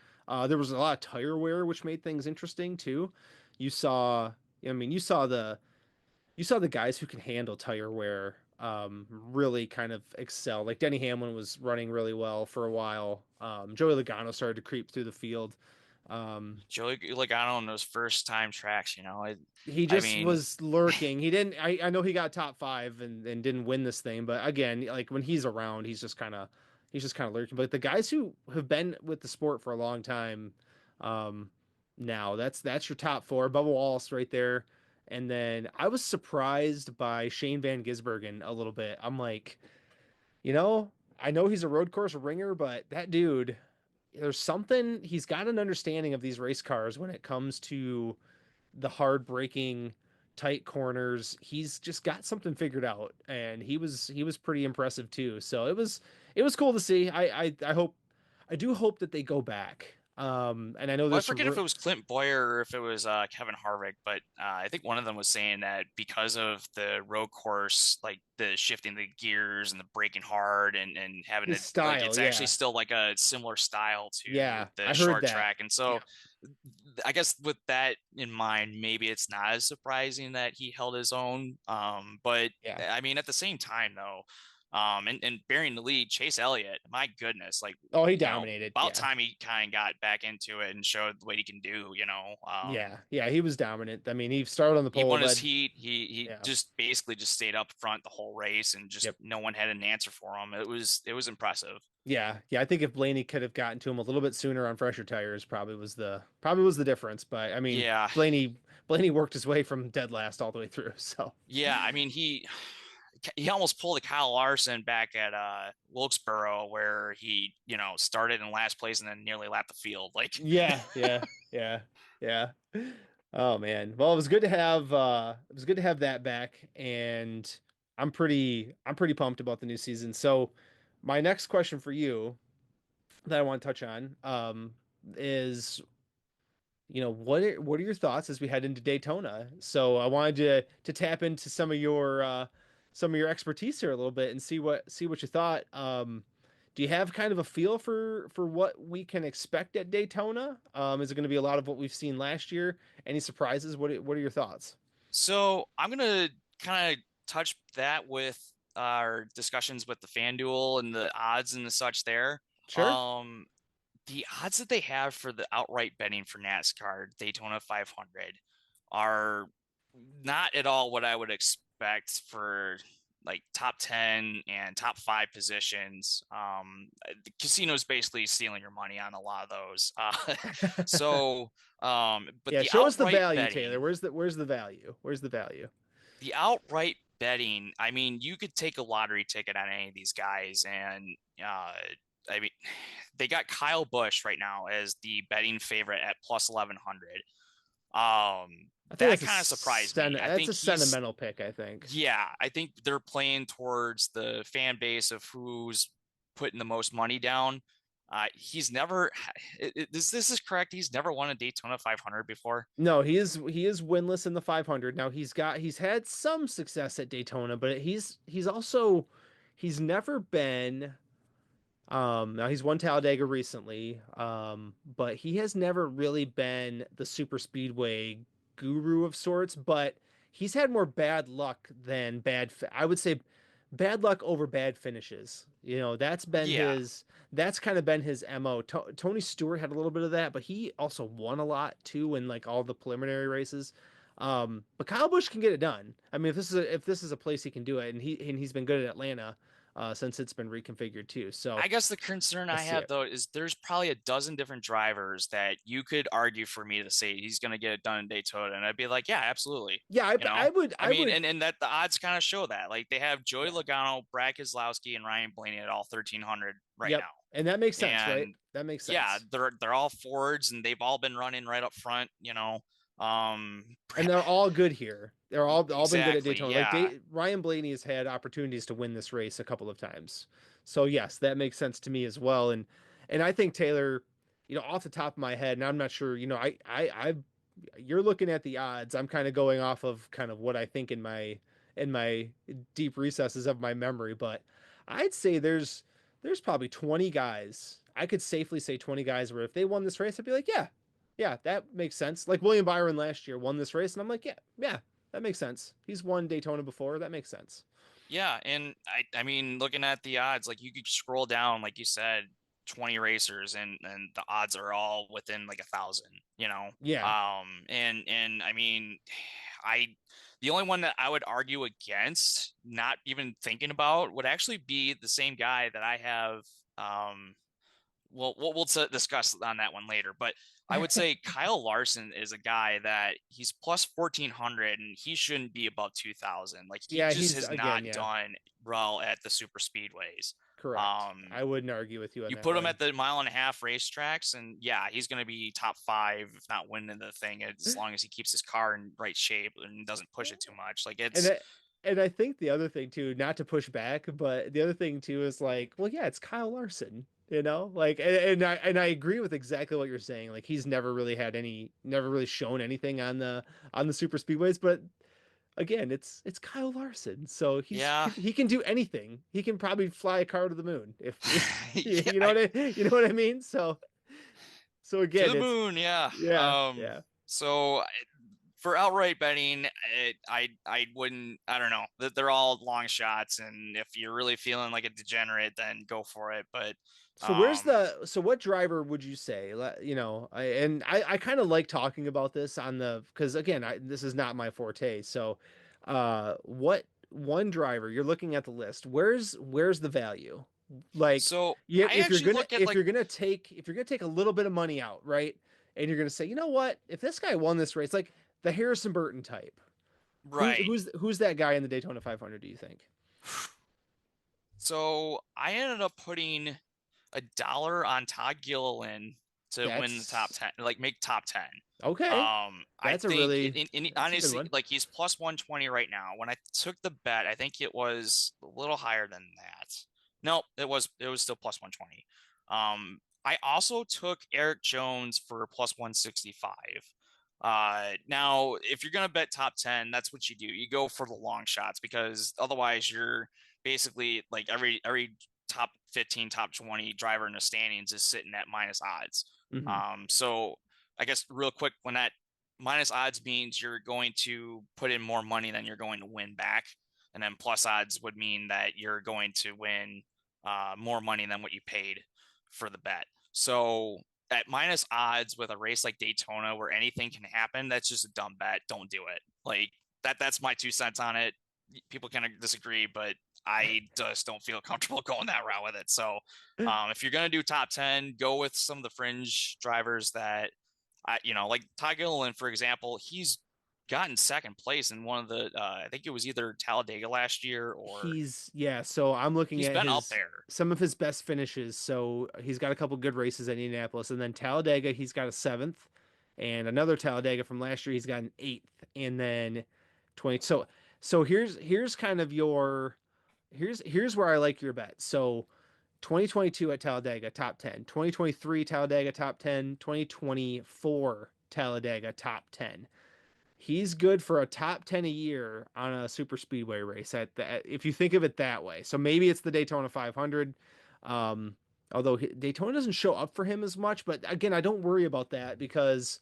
There was a lot of tire wear, which made things interesting too. You saw, I mean, you saw the guys who can handle tire wear really kind of excel. Like Denny Hamlin was running really well for a while. Joey Logano started to creep through the field. Um, Joey Logano on those first time tracks, he I just mean, was lurking. He didn't. I know he got top five and didn't win this thing, but again, like when he's around, he's just kind of lurking. But the guys who have been with the sport for a long time, um, now that's your top four. Bubba Wallace right there, and then I was surprised by Shane Van Gisbergen a little bit. I'm like, I know he's a road course ringer, but that dude, there's something. He's got an understanding of these race cars when it comes to the hard braking tight corners. He's just got something figured out, and he was pretty impressive too. So it was cool to see. I do hope that they go back. And I know well, I there's some forget if it was Clint Boyer or if it was Kevin Harvick, but I think one of them was saying that because of the road course, like the shifting the gears and the braking hard and having his to, like, style. it's actually Yeah. still like a similar style to Yeah, the I heard short that. track. And so Yeah. I guess with that in mind, maybe it's not as surprising that he held his own. But Yeah. I mean, at the same time, though, And bearing the lead, Chase Elliott, my goodness, like, oh, he dominated. About time he kind of got back into it and showed what he can do, Yeah, he was dominant. I mean, he started on the he pole, won his led. heat. He just basically just stayed up front the whole race, and just no one had an answer for him. It was impressive. Yeah. I think if Blaney could have gotten to him a little bit sooner on fresher tires, probably was the difference. But I mean, Yeah, Blaney worked his way from dead last all the way through. So yeah, I mean, he almost pulled a Kyle Larson back at Wilkesboro, where he started in last place and then nearly lapped the field. Like, yeah. Oh man. Well, it was good to have that back, and I'm pretty pumped about the new season. So my next question for you that I want to touch on is, what are your thoughts as we head into Daytona? So I wanted to tap into some of your expertise here a little bit and see what you thought. Do you have kind of a feel for what we can expect at Daytona? Is it going to be a lot of what we've seen last year? Any surprises? What are your thoughts? So I'm gonna kind of touch that with our discussions with the FanDuel and the odds and the such there. Sure. The odds that they have for the outright betting for NASCAR Daytona 500 are not at all what I would expect for like top 10 and top 5 positions. The casino's basically stealing your money on a lot of those. But yeah, the show us the outright value, betting, Taylor. Where's the value? Where's the value? the outright betting, I mean, you could take a lottery ticket on any of these guys, and I mean, they got Kyle Busch right now as the betting favorite at plus 1100. That kind of surprised me. I think that's a sentimental pick, I think. Yeah, I think they're playing towards the fan base of who's putting the most money down. He's never. This is correct. He's never won a Daytona 500 before. No, he is winless in the 500. Now he's had some success at Daytona, but he's never been. Now he's won Talladega recently, but he has never really been the super speedway guru of sorts. But he's had more bad luck than I would say bad luck over bad finishes. That's been that's kind of been his MO. Tony Stewart had a little bit of that, but he also won a lot too in like all the preliminary races. But Kyle Busch can get it done. I mean, if this is a place he can do it, and he's been good at Atlanta. Since it's been reconfigured too. So I guess the concern I have though is there's probably a dozen different drivers that you could argue for me to say he's going to get it done in Daytona, and I'd be like, yeah, absolutely. Yeah, I would. And that the odds kind of show that. Like they have Joey Logano, Brad Keselowski, and Ryan Blaney at all 1300 right now, and that makes sense, right? That makes sense. Yeah, they're all Fords, and they've all been running right up front. And they're all good here. They're all been good at Daytona. Yeah. Like Ryan Blaney has had opportunities to win this race a couple of times. So yes, that makes sense to me as well. And I think Taylor, off the top of my head, and I'm not sure, you're looking at the odds. I'm kind of going off of kind of what I think in my deep recesses of my memory, but I'd say there's probably 20 guys. I could safely say 20 guys where if they won this race, I'd be like, yeah, that makes sense. Like William Byron last year won this race, and I'm like, yeah, that makes sense. He's won Daytona before. That makes sense. Yeah, and I mean, looking at the odds, like you could scroll down, like you said, 20 racers, and the odds are all within like 1,000. Yeah. And I mean, the only one that I would argue against, not even thinking about, would actually be the same guy that I have. We'll discuss on that one later, but I would say Kyle Larson is a guy that he's plus 1,400 and he shouldn't be above 2,000. Like he has not done well at the super speedways. Correct. I wouldn't argue with you on that. You put him at the 1.5 mile racetracks, and yeah, he's going to be top 5, if not winning the thing, as long as he keeps his car in right shape and doesn't push it too much. Like it's. And I think the other thing too, not to push back, but the other thing too is like, well, yeah, it's Kyle Larson. Like, and I agree with exactly what you're saying. Like, he's never really shown anything on the super speedways, but again, it's Kyle Larson, so he can do anything. He can probably fly a car to the moon if you know what I mean. So again, to the moon, yeah. Yeah. So for outright betting, I wouldn't. I don't know. They're all long shots, and if you're really feeling like a degenerate, then go for it. But So what driver would you say? I kind of like talking about this because again, this is not my forte. So, what one driver you're looking at the list? Where's the value? Like, so yeah, I actually look at like if you're gonna take a little bit of money out, right? And you're gonna say, you know what? If this guy won this race, like the Harrison Burton type, right. who's that guy in the Daytona 500? Do you think? So I ended up putting $1 on Todd Gilliland to win the top That's 10, like make top 10. okay. I That's a think really that's a good honestly, one. like he's plus 120 right now. When I took the bet, I think it was a little higher than that. No, it was still plus 120. I also took Eric Jones for plus 165. Now if you're gonna bet top 10, that's what you do. You go for the long shots because otherwise you're basically like every top 15, top 20 driver in the standings is sitting at minus odds. So I guess real quick, when that minus odds means you're going to put in more money than you're going to win back, and then plus odds would mean that you're going to win more money than what you paid for the bet. So at minus odds with a race like Daytona where anything can happen, that's just a dumb bet. Don't do it. Like that's my 2 cents on it. People can disagree, but I just don't feel comfortable going that route with it. So if you're going to do top 10, go with some of the fringe drivers that, like Ty Gilliland, for example, he's gotten second place in one of the, I think it was either Talladega last year or So I'm looking he's at been up there. some of his best finishes. So he's got a couple good races at Indianapolis, and then Talladega, he's got a seventh, and another Talladega from last year, he's got an eighth, and then 20. So here's kind of here's where I like your bet. So 2022 at Talladega, top 10. 2023 Talladega, top 10. 2024 Talladega, top 10. He's good for a top 10 a year on a super speedway race if you think of it that way. So maybe it's the Daytona 500. Although Daytona doesn't show up for him as much, but again, I don't worry about that because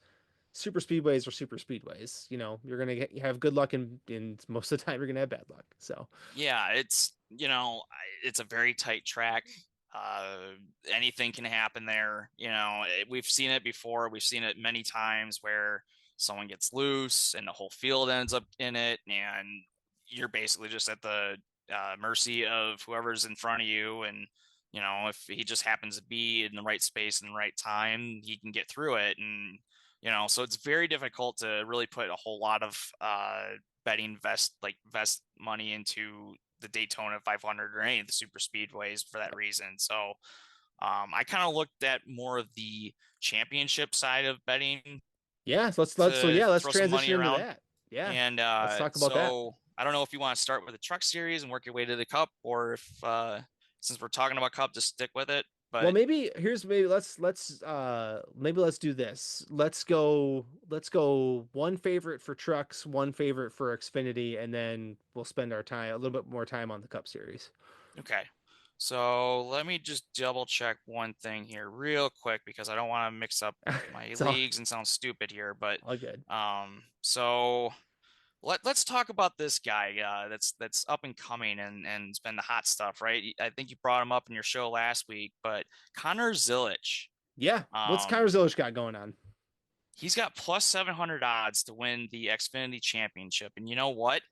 super speedways are super speedways. You're going to have good luck and most of the time you're going to have bad luck. So yeah, it's a very tight track. Anything can happen there. We've seen it before. We've seen it many times where someone gets loose and the whole field ends up in it, and you're basically just at the mercy of whoever's in front of you. And if he just happens to be in the right space in the right time, he can get through it. And so it's very difficult to really put a whole lot of betting vest money into the Daytona 500 or any of the super speedways for that reason. So I kind of looked at more of the championship side of betting. Yeah, so let's transition into that. Yeah, and let's talk about that. I don't know if you want to start with the truck series and work your way to the Cup, or if since we're talking about Cup, just stick with it. But well, maybe let's do this. Let's go one favorite for trucks, one favorite for Xfinity, and then we'll spend a little bit more time on the Cup series. Okay. So let me just double check one thing here real quick because I don't want to mix up my leagues and sound stupid here. But all good. So let's talk about this guy that's up and coming and it's been the hot stuff, right? I think you brought him up in your show last week, but Connor Zilisch. Yeah. What's Connor Zilisch got going on? He's got plus 700 odds to win the Xfinity Championship, and you know what?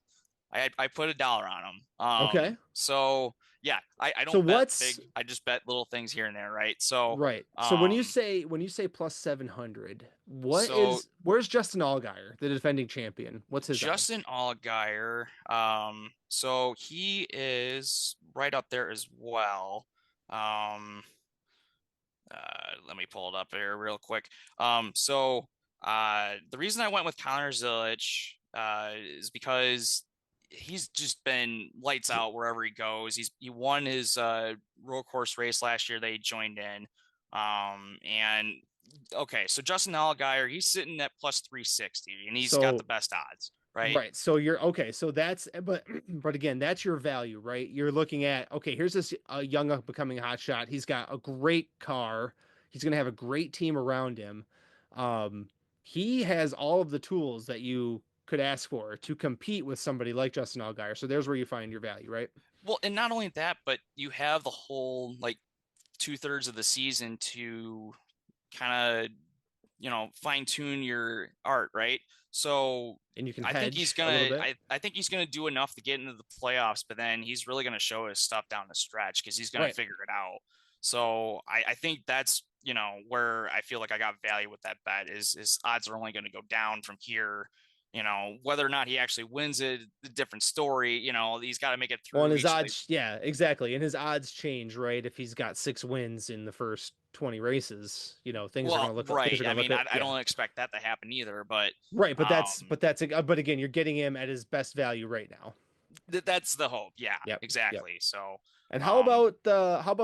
I put $1 on him. Okay. So yeah, I don't bet big. I just bet little things here and there, right? So right. So when you say plus 700, where's Justin Allgaier, the defending champion? What's his Justin Allgaier? So he is right up there as well. Let me pull it up here real quick. So the reason I went with Connor Zilisch is because he's just been lights out wherever he goes. He won his road course race last year that he joined in. And okay, so Justin Allgaier, he's sitting at plus 360 and he's got the best odds, right? Right. So you're okay. So that's but again, that's your value, right? You're looking at here's this young up becoming hotshot. He's got a great car. He's gonna have a great team around him. he has all of the tools that you could ask for to compete with somebody like Justin Allgaier. So there's where you find your value, right? Well, and not only that, but you have the whole like 2/3 of the season to kind of fine tune your art, right? So And you can I think he's hedge a little gonna bit. I think he's gonna do enough to get into the playoffs, but then he's really gonna show his stuff down the stretch because he's gonna Right. figure it out. So I think that's where I feel like I got value with that bet is his odds are only gonna go down from here. Whether or not he actually wins it, a different story. He's got to make it Well, and through his each of the odds, yeah, exactly. And his odds change, right? If he's got 6 wins in the first 20 races, things are going well, to look things right. are I going to look mean, at, I yeah. don't expect that to happen either, but Right, but um, but again, you're getting him at his best value right now. that's the hope. Yeah, Yep. Yep. exactly. So, And um, how about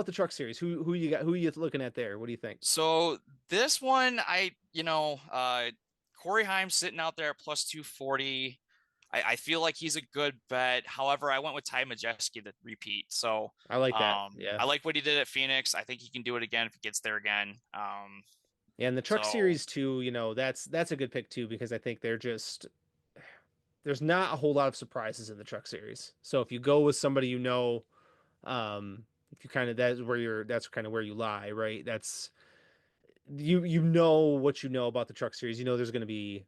the truck series? Who you got? Who are you looking at there? What do you think? so this one, Corey Heim sitting out there at plus 240. I feel like he's a good bet. However, I went with Ty Majeski to repeat. So, I like that. Yeah. I like what he did at Phoenix. I think he can do it again if he gets there again. And the truck So series too, that's a good pick too because I think there's not a whole lot of surprises in the truck series. So if you go with somebody if you kind of that's kind of where you lie, right? That's you know what you know about the truck series. You know there's going to be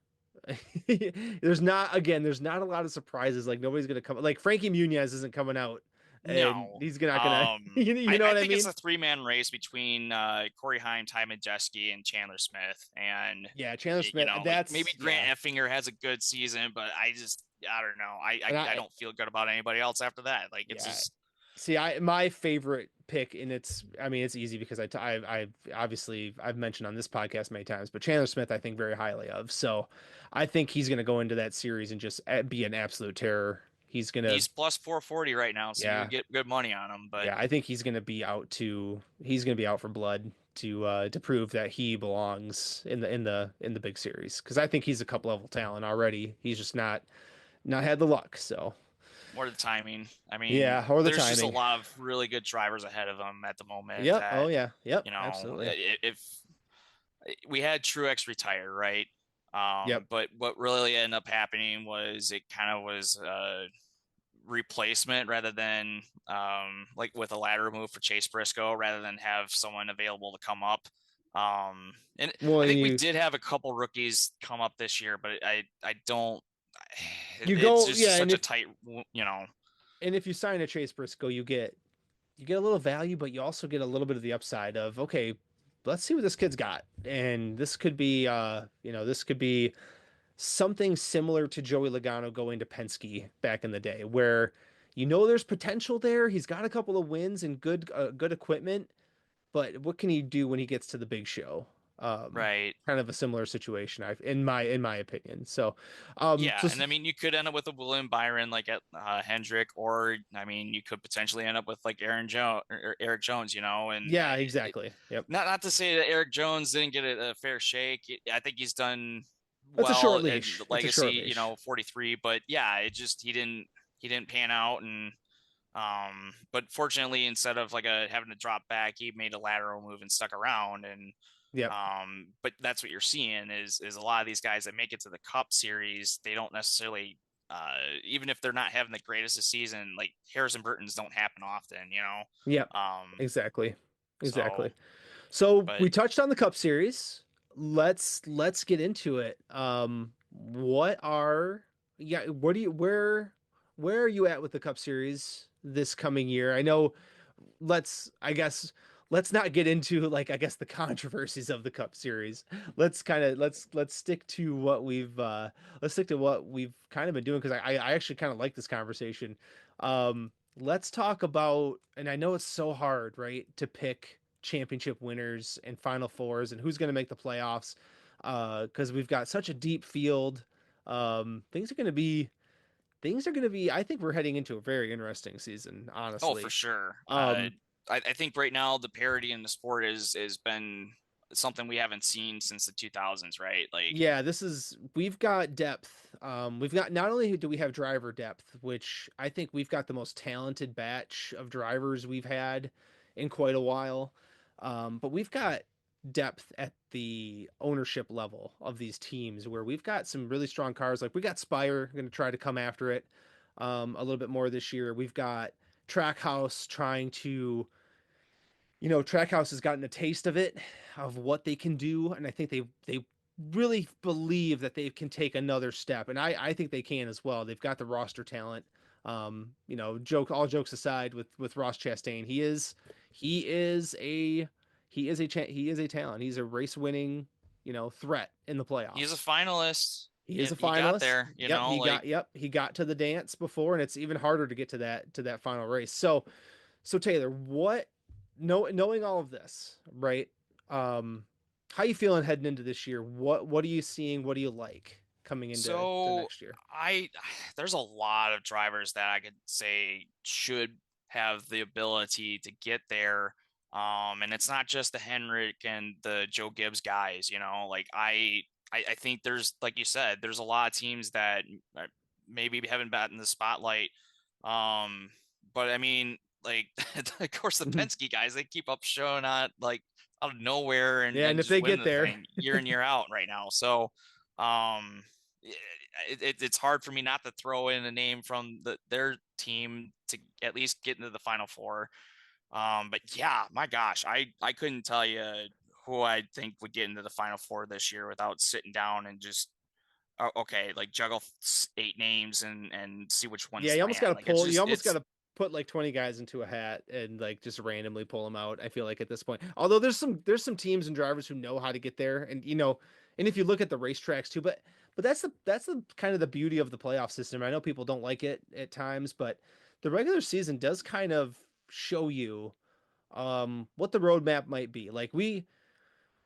there's not a lot of surprises. Like nobody's going to come like Frankie Muniz isn't coming out and no. he's not going to you know I what I think it's mean? a three-man race between Corey Heim, Ty Majeski, and Chandler Smith. And Yeah, Chandler Smith. like maybe That's Grant yeah. Effinger has a good season, but I don't know. And I don't feel good about anybody else after that. Like it's yeah. just See, my favorite pick, and I mean, it's easy because I've obviously I've mentioned on this podcast many times, but Chandler Smith I think very highly of. So I think he's going to go into that series and just be an absolute terror. He's going to, he's plus 440 right now, so you yeah, get good money on him. But yeah. I think he's going to be out for blood to prove that he belongs in the big series because I think he's a cup level talent already. He's just not had the luck. So or the timing. I mean, yeah, or the there's just a timing. lot of really good drivers ahead of him at the moment Yep. Oh that, yeah. Yep. Absolutely. if we had Truex retire, right? Yep. But what really ended up happening was it kind of was a replacement rather than like with a ladder move for Chase Briscoe rather than have someone available to come up. And Well, I and think we did have a couple rookies come up this year, but I don't. you It's go, just yeah, such a tight, and if you sign a Chase Briscoe, you get a little value, but you also get a little bit of the upside of okay, let's see what this kid's got, and this could be this could be something similar to Joey Logano going to Penske back in the day, where there's potential there. He's got a couple of wins and good equipment, but what can he do when he gets to the big show? right? Kind of a similar situation, in my opinion. So, Yeah, and I mean, you could end up with a William Byron like at Hendrick, or I mean, you could potentially end up with like Aaron Jones or Eric Jones, and yeah, exactly. Yep. not to say that Eric Jones didn't get a fair shake. I think he's done That's a short well in the leash. It's a short legacy, leash. 43, but yeah, he didn't pan out, and but fortunately, instead of like having to drop back, he made a lateral move and stuck around, and Yep. but that's what you're seeing is a lot of these guys that make it to the Cup Series, they don't necessarily, even if they're not having the greatest of season, like Harrison Burton's don't happen often. Yep. Um, Exactly. so, Exactly. So but we touched on the Cup Series. Let's get into it. What do you where are you at with the Cup Series this coming year? I know I guess let's not get into like I guess the controversies of the Cup Series. Let's stick to what we've kind of been doing because I actually kind of like this conversation. Let's talk about, and I know it's so hard, right, to pick championship winners and Final Fours and who's going to make the playoffs, because we've got such a deep field. Things are going to be I think we're heading into a very interesting season, oh, for honestly. sure. Um, I think right now the parity in the sport has been something we haven't seen since the 2000s, right? Like, yeah, we've got depth. We've got not only do we have driver depth, which I think we've got the most talented batch of drivers we've had in quite a while. But we've got depth at the ownership level of these teams where we've got some really strong cars. Like we got Spire going to try to come after it a little bit more this year. We've got Trackhouse trying to, Trackhouse has gotten a taste of it, of what they can do, and I think they really believe that they can take another step, and I think they can as well. They've got the roster talent. All jokes aside, with Ross Chastain, he is a talent. He's a race winning, threat in the He's a playoffs. finalist. He is a He got finalist. there, like He got to the dance before, and it's even harder to get to that final race. So Taylor, knowing all of this, right? How you feeling heading into this year? What are you seeing? What do you like coming into the next year? There's a lot of drivers that I could say should have the ability to get there. And it's not just the Henrik and the Joe Gibbs guys, like I think there's, like you said, there's a lot of teams that maybe haven't gotten the spotlight. But I mean, like, of course, the Penske guys, they keep up showing out like out of nowhere and if just they win get there thing year in year out right now. So, it's hard for me not to throw in a name from their team to at least get into the Final Four. But yeah, my gosh, I couldn't tell you who I think would get into the Final Four this year without sitting down and just okay, like juggle 8 names and see which ones. Yeah, you almost got to pull. You almost got to to put like 20 guys into a hat and like just randomly pull them out. I feel like at this point, although there's some teams and drivers who know how to get there, and and if you look at the racetracks too, but that's the kind of the beauty of the playoff system. I know people don't like it at times, but the regular season does kind of show you what the roadmap might be. Like we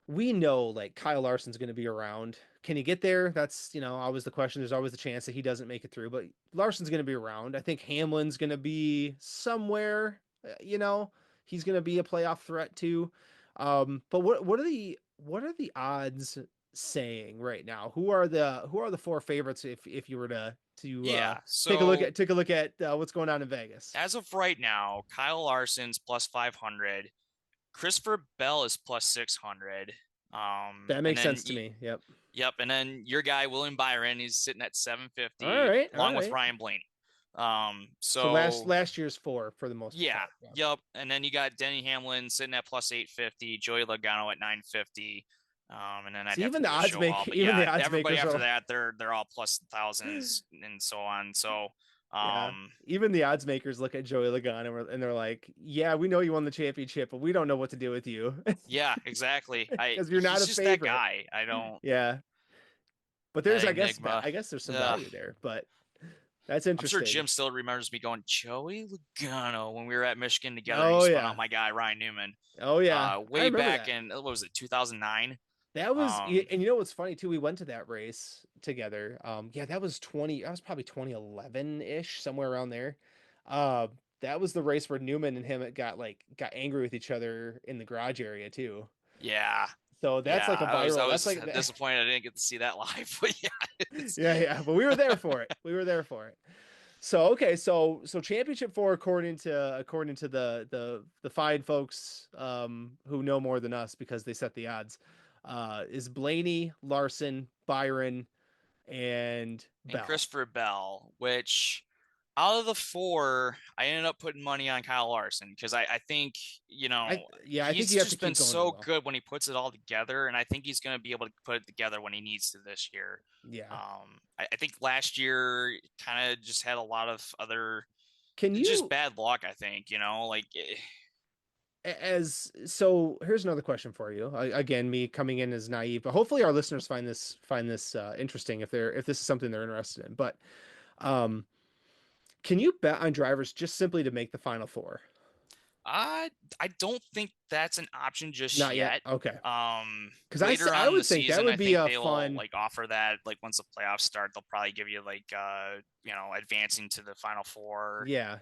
know like Kyle Larson's going to be around. Can he get there? That's, always the question. There's always the chance that he doesn't make it through, but Larson's going to be around. I think Hamlin's going to be somewhere, he's going to be a playoff threat too. But what are the odds saying right now? Who are the 4 favorites if you were to take a look at what's going on in Vegas? As of right now, Kyle Larson's plus 500. Christopher Bell is plus 600. That makes sense to me. Yep. Yep. And then your guy, William Byron, he's sitting at 750 along with Ryan Blaney. So last year's 4 for the most part. Yeah. Yep. And then you got Denny Hamlin sitting at plus 850, Joey Logano at 950. And then even the odds everybody makers after that, they're all plus thousands and so on. So even the odds makers look at Joey Logano and they're like, yeah, we know you won the championship, but we don't know what to do with you. Yeah, exactly. Because you're not a just favorite. That guy. I don't. Yeah. But there's, I guess there's some value there, but that's interesting. I'm sure Jim still remembers me going Joey Logano when we were at Michigan together. He spun out my guy, Ryan Newman. Oh yeah. Way back in, what was it, 2009? That was, and what's funny too, we went to that race together. That was probably 2011-ish, somewhere around there. That was the race where Newman and him got angry with each other in the garage area too. Yeah. So that's like a viral. I was disappointed I didn't get to see that live, but yeah. But we were there for it. So okay, so championship 4, according to the fine folks who know more than us because they set the odds. Is Blaney, Larson, Byron, and Christopher Bell, which out of the 4, I ended up putting money on Kyle Larson because I think, he's just been so good when he puts it all together, and I think he's going to be able to put it together when he needs to this year. Yeah. I think last year kind of just had a lot of other just bad luck, I think, So here's another question for you. Again, me coming in as naive, but hopefully our listeners find this interesting if this is something they're interested in. But can you bet on drivers just simply to make the Final Four? I don't think that's an option just Not yet. Okay. Because I would think that would be a fun offer that once the playoffs start, they'll probably give you advancing to the Final Four. Yeah.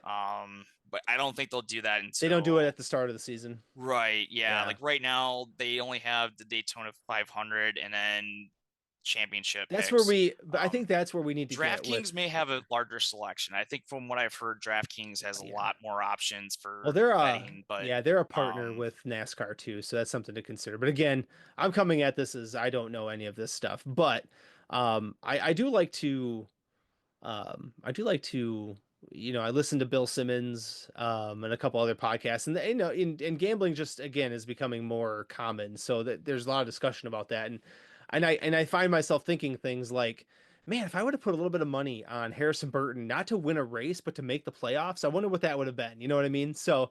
But I don't think they'll do that until they don't do it at the start of the season. Right. Yeah. Like right now they only have the Daytona 500 and then championship That's picks. where I think that's where we need to get with. DraftKings may have a larger selection. I think from what I've heard, DraftKings has a lot more options for betting. But they're a partner with NASCAR too, so that's something to consider. But again, I'm coming at this as I don't know any of this stuff, but I do like to I listen to Bill Simmons and a couple other podcasts, and in gambling just again is becoming more common, so that there's a lot of discussion about that, and I find myself thinking things like, man, if I would have put a little bit of money on Harrison Burton, not to win a race, but to make the playoffs, I wonder what that would have been. You know what I mean? So,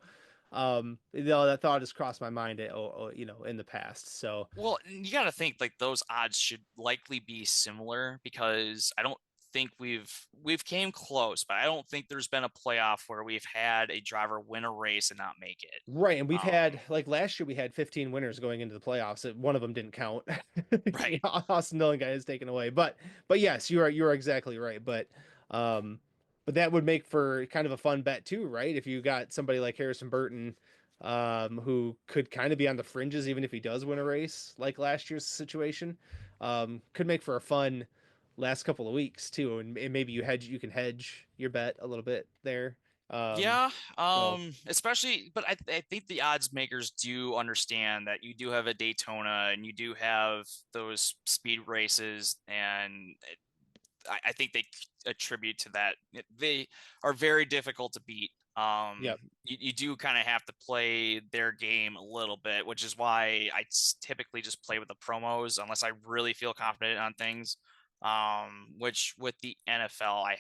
that thought has crossed my mind, in the past. So, well, you got to think like those odds should likely be similar because I don't think we've came close, but I don't think there's been a playoff where we've had a driver win a race and not make it. Right, and we've had like last year we had 15 winners going into the playoffs. One of them didn't count. Right. Austin Dillon guy is taken away, but yes, you're exactly right. But that would make for kind of a fun bet too, right? If you got somebody like Harrison Burton, who could kind of be on the fringes even if he does win a race, like last year's situation, could make for a fun last couple of weeks too, and maybe you can hedge your bet a little bit there. Especially, but I think the odds makers do understand that you do have a Daytona and you do have those speed races, and I think they attribute to that. They are very difficult to beat. Yep. You do kind of have to play their game a little bit, which is why I typically just play with the promos unless I really feel confident on things. Which with the NFL, I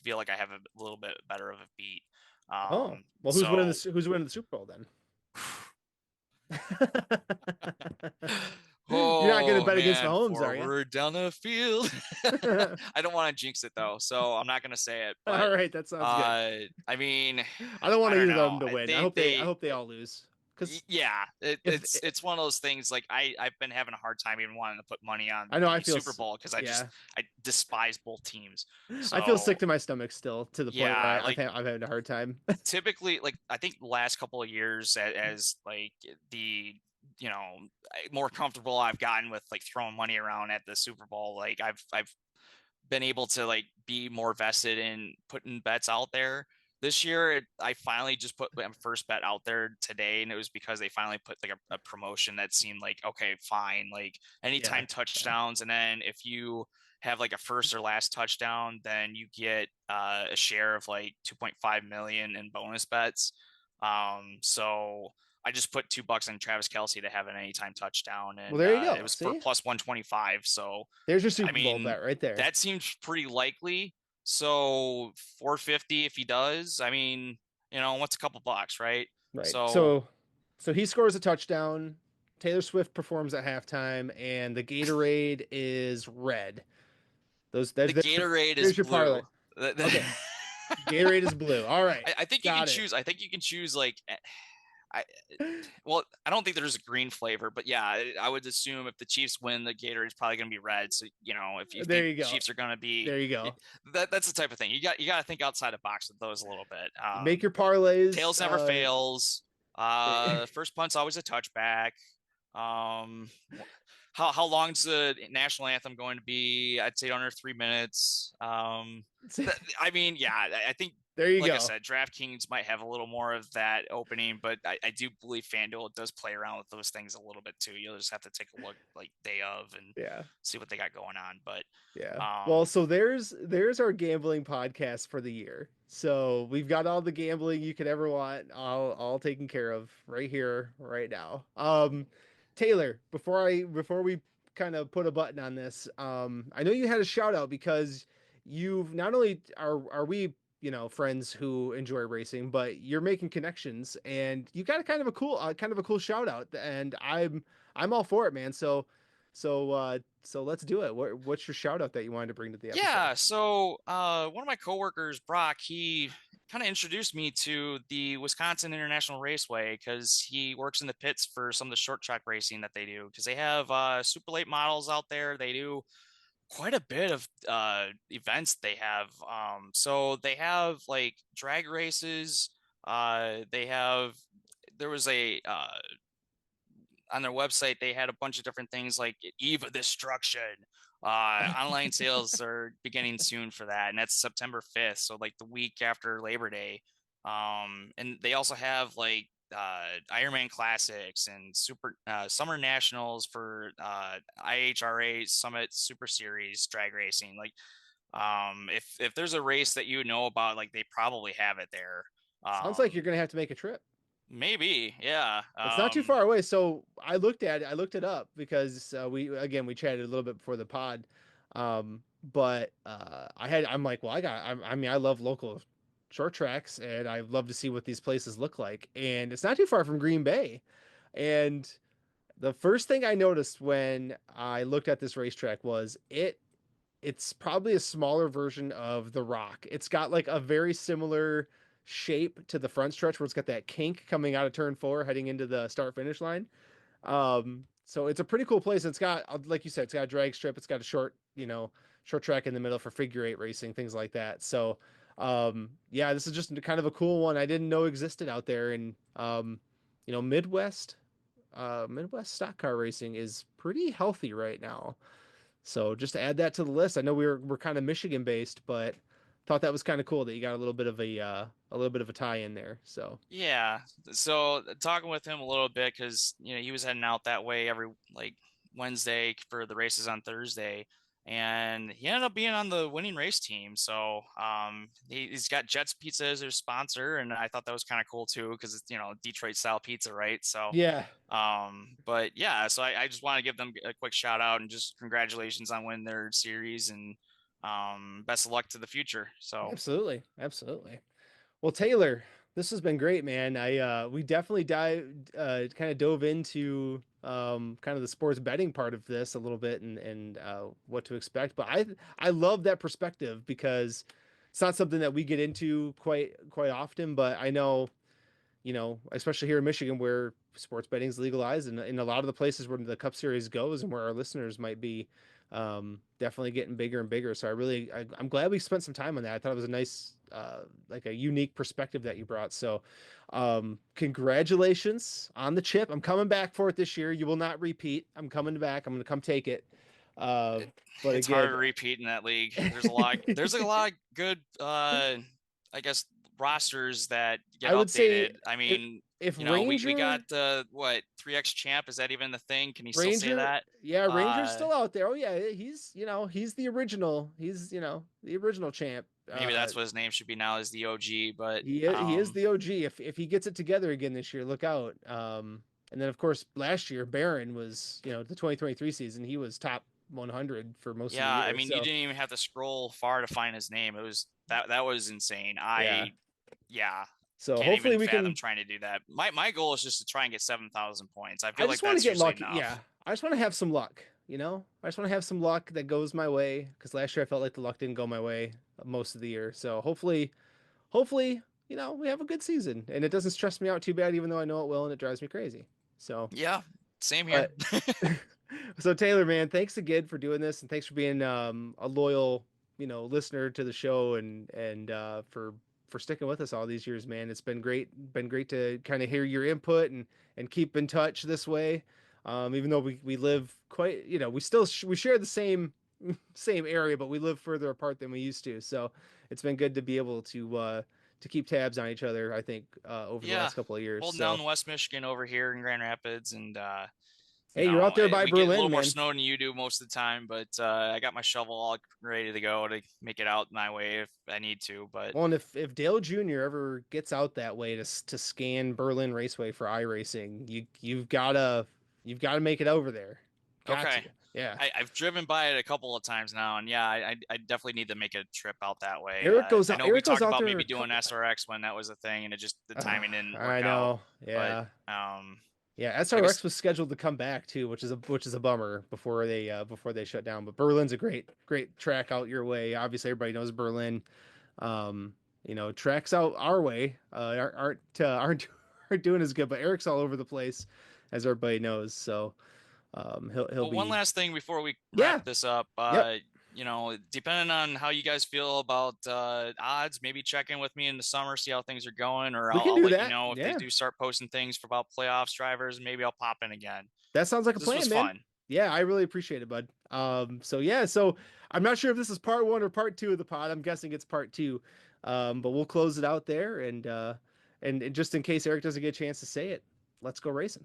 feel like I have a little bit better of a beat. Well, who's winning the Super Bowl then? You're not going to bet against Mahomes, are you? Forward down the field. I don't want to jinx it though, so I'm not going to say it. But, all right, that sounds good. I mean, I don't want either of them to win. I hope they all lose. Yeah, it's one of those things. Like I've been having a hard time even wanting to put money on the Super Bowl because I despise both teams. So, I feel sick to my stomach still to the point where I'm having a hard time. Typically, like I think the last couple of years, as like the more comfortable I've gotten with like throwing money around at the Super Bowl, like I've been able to like be more vested in putting bets out there. This year, I finally just put my first bet out there today, and it was because they finally put like a promotion that seemed like, okay, fine, like anytime touchdowns, and then if you have like a first or last touchdown, then you get a share of like 2.5 million in bonus bets. So I just put $2 on Travis Kelce to have an anytime touchdown, and there you go. It was for plus 125. So there's your Super Bowl bet right there. That seems pretty likely. So 450 if he does. I mean, what's a couple bucks, right? Right. So he scores a touchdown. Taylor Swift performs at halftime, and the Gatorade is red. The Gatorade is blue. Okay. Gatorade is blue. All right. I think you can choose. I think you can choose like. I don't think there's a green flavor, but yeah, I would assume if the Chiefs win, the Gatorade is probably going to be red. So if you think the Chiefs are going to be, there you go. That's the type of thing you got to think outside the box with those a little bit. Make your parlays. Tails never fails. First punt's always a touchback. How long's the national anthem going to be? I'd say under 3 minutes. I mean, yeah, I think. There you go. I said, DraftKings might have a little more of that opening, but I do believe FanDuel does play around with those things a little bit too. You'll just have to take a look like day of and see what they got going on. But well, so there's our gambling podcast for the year. So we've got all the gambling you could ever want, all taken care of right here, right now. Taylor, before we kind of put a button on this, I know you had a shout out because you've not only are we friends who enjoy racing, but you're making connections, and you got a kind of a cool shout out, and I'm all for it, man. So let's do it. What's your shout out that you wanted to bring to the episode? Yeah. So one of my coworkers, Brock, he kind of introduced me to the Wisconsin International Raceway because he works in the pits for some of the short track racing that they do, because they have super late models out there. They do quite a bit of events they have. So they have like drag races. There was on their website, they had a bunch of different things like Eve of Destruction, Online sales are beginning soon for that, and that's September 5th, so like the week after Labor Day. And they also have like Ironman Classics and Summer Nationals for IHRA Summit Super Series drag racing. Like, if there's a race that you know about, like they probably have it there. Sounds like you're gonna have to make a trip. Maybe, yeah. It's not too far away. So I looked it up because we chatted a little bit before the pod. But I'm like, well, I mean, I love local short tracks and I love to see what these places look like. And it's not too far from Green Bay. And the first thing I noticed when I looked at this racetrack was it's probably a smaller version of the Rock. It's got like a very similar shape to the front stretch where it's got that kink coming out of turn 4 heading into the start finish line. So it's a pretty cool place. It's got, like you said, it's got a drag strip. It's got a short track in the middle for figure 8 racing, things like that. So, yeah, this is just kind of a cool one I didn't know existed out there. And, Midwest stock car racing is pretty healthy right now. So just to add that to the list, I know we're kind of Michigan based, but thought that was kind of cool that you got a little bit of a tie in there. So yeah. So talking with him a little bit because he was heading out that way every like Wednesday for the races on Thursday, and he ended up being on the winning race team. So he's got Jets Pizza as his sponsor, and I thought that was kind of cool too because it's Detroit style pizza, right? So yeah. But yeah, so I just want to give them a quick shout out and just congratulations on winning their series and best of luck to the future. So Absolutely. Well, Taylor, this has been great, man. We definitely kind of dove into kind of the sports betting part of this a little bit and what to expect. But I love that perspective because it's not something that we get into quite often. But I know, especially here in Michigan where sports betting is legalized and in a lot of the places where the Cup Series goes and where our listeners might be, definitely getting bigger and bigger. So I'm glad we spent some time on that. I thought it was a nice, like a unique perspective that you brought. So, congratulations on the chip. I'm coming back for it this year. You will not repeat. I'm coming back. I'm going to come take it. But it's again, hard to repeat in that league. There's a lot of good, I guess, rosters that get I would say updated. I mean, if we got what 3X champ, is that even the thing? Can you still say that? Yeah, Ranger's still out there. Oh yeah, he's the original. He's the original champ. Maybe that's what his name should be now, is the OG. But he is the OG. If he gets it together again this year, look out. And then of course last year Barron was the 2023 season. He was top 100 for most of the year. Yeah, I mean, you didn't even have to scroll far to find his name. It was that was insane. Yeah. So Can't hopefully even we fathom can trying to do that. My goal is just to try and get 7,000 points. I I feel just like want that's to get lucky. enough. Yeah. I just want to have some luck, I just want to have some luck that goes my way because last year I felt like the luck didn't go my way most of the year. So hopefully, we have a good season and it doesn't stress me out too bad, even though I know it will and it drives me crazy. So Yeah, same here. So Taylor, man, thanks again for doing this and thanks for being a loyal, listener to the show and for sticking with us all these years, man. It's been great to kind of hear your input and keep in touch this way. Even though we live quite, we share the same area, but we live further apart than we used to. So it's been good to be able to keep tabs on each other, I think, over the last couple of years. Holding down West Michigan over here in Grand Rapids, and hey, you're out there by we Berlin, get a little man. more snow than you do most of the time, but I got my shovel all ready to go to make it out my way if I need to. But well, and if Dale Jr. ever gets out that way to scan Berlin Raceway for iRacing, you've gotta make it over there. Okay. Yeah. I've driven by it a couple of times now, and yeah, I definitely need to make a trip out that way. Eric goes out. I know Eric we talked goes out about there maybe doing SRX when that was a thing, and the timing didn't work out. I know. Yeah. But, yeah, SRX was scheduled to come back too, which is a bummer before they shut down. But Berlin's a great track out your way. Obviously, everybody knows Berlin. Tracks out our way aren't doing as good. But Eric's all over the place, as everybody knows. So he'll be. One last thing before we wrap this up. Depending on how you guys feel about odds, maybe check in with me in the summer, see how things are going, or I'll let you know if they do start posting things for about playoffs drivers. Maybe I'll pop in again. That sounds like a plan, man. Fun. Yeah, I really appreciate it, bud. So I'm not sure if this is part 1 or part 2 of the pod. I'm guessing it's part 2. But we'll close it out there, and just in case Eric doesn't get a chance to say it, let's go racing.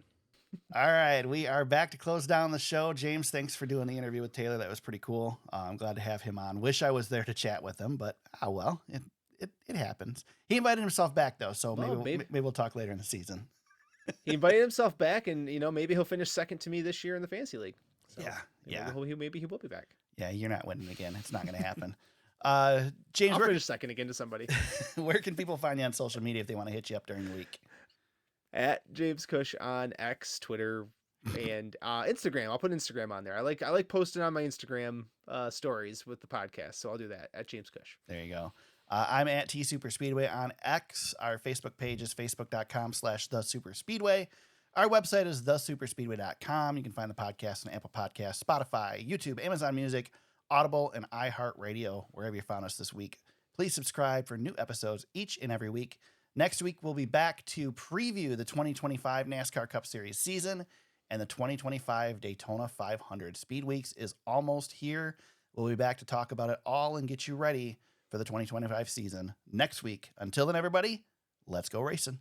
All right, we are back to close down the show. James, thanks for doing the interview with Taylor. That was pretty cool. I'm glad to have him on. Wish I was there to chat with him, but well, it happens. He invited himself back though, so maybe we'll talk later in the season. He invited himself back, and maybe he'll finish second to me this year in the fantasy league. So yeah. Maybe he will be back. Yeah, you're not winning again. It's not going to happen. James, I'll finish second again to somebody. Where can people find you on social media if they want to hit you up during the week? At James Cush on X, Twitter, and Instagram. I'll put Instagram on there. I like posting on my Instagram stories with the podcast, so I'll do that at James Cush. There you go. I'm at T Super Speedway on X. Our Facebook page is facebook.com/thesuperspeedway. Our website is thesuperspeedway.com. You can find the podcast on Apple Podcasts, Spotify, YouTube, Amazon Music, Audible, and iHeartRadio, wherever you found us this week. Please subscribe for new episodes each and every week. Next week, we'll be back to preview the 2025 NASCAR Cup Series season, and the 2025 Daytona 500. Speed Weeks is almost here. We'll be back to talk about it all and get you ready for the 2025 season next week. Until then, everybody, let's go racing.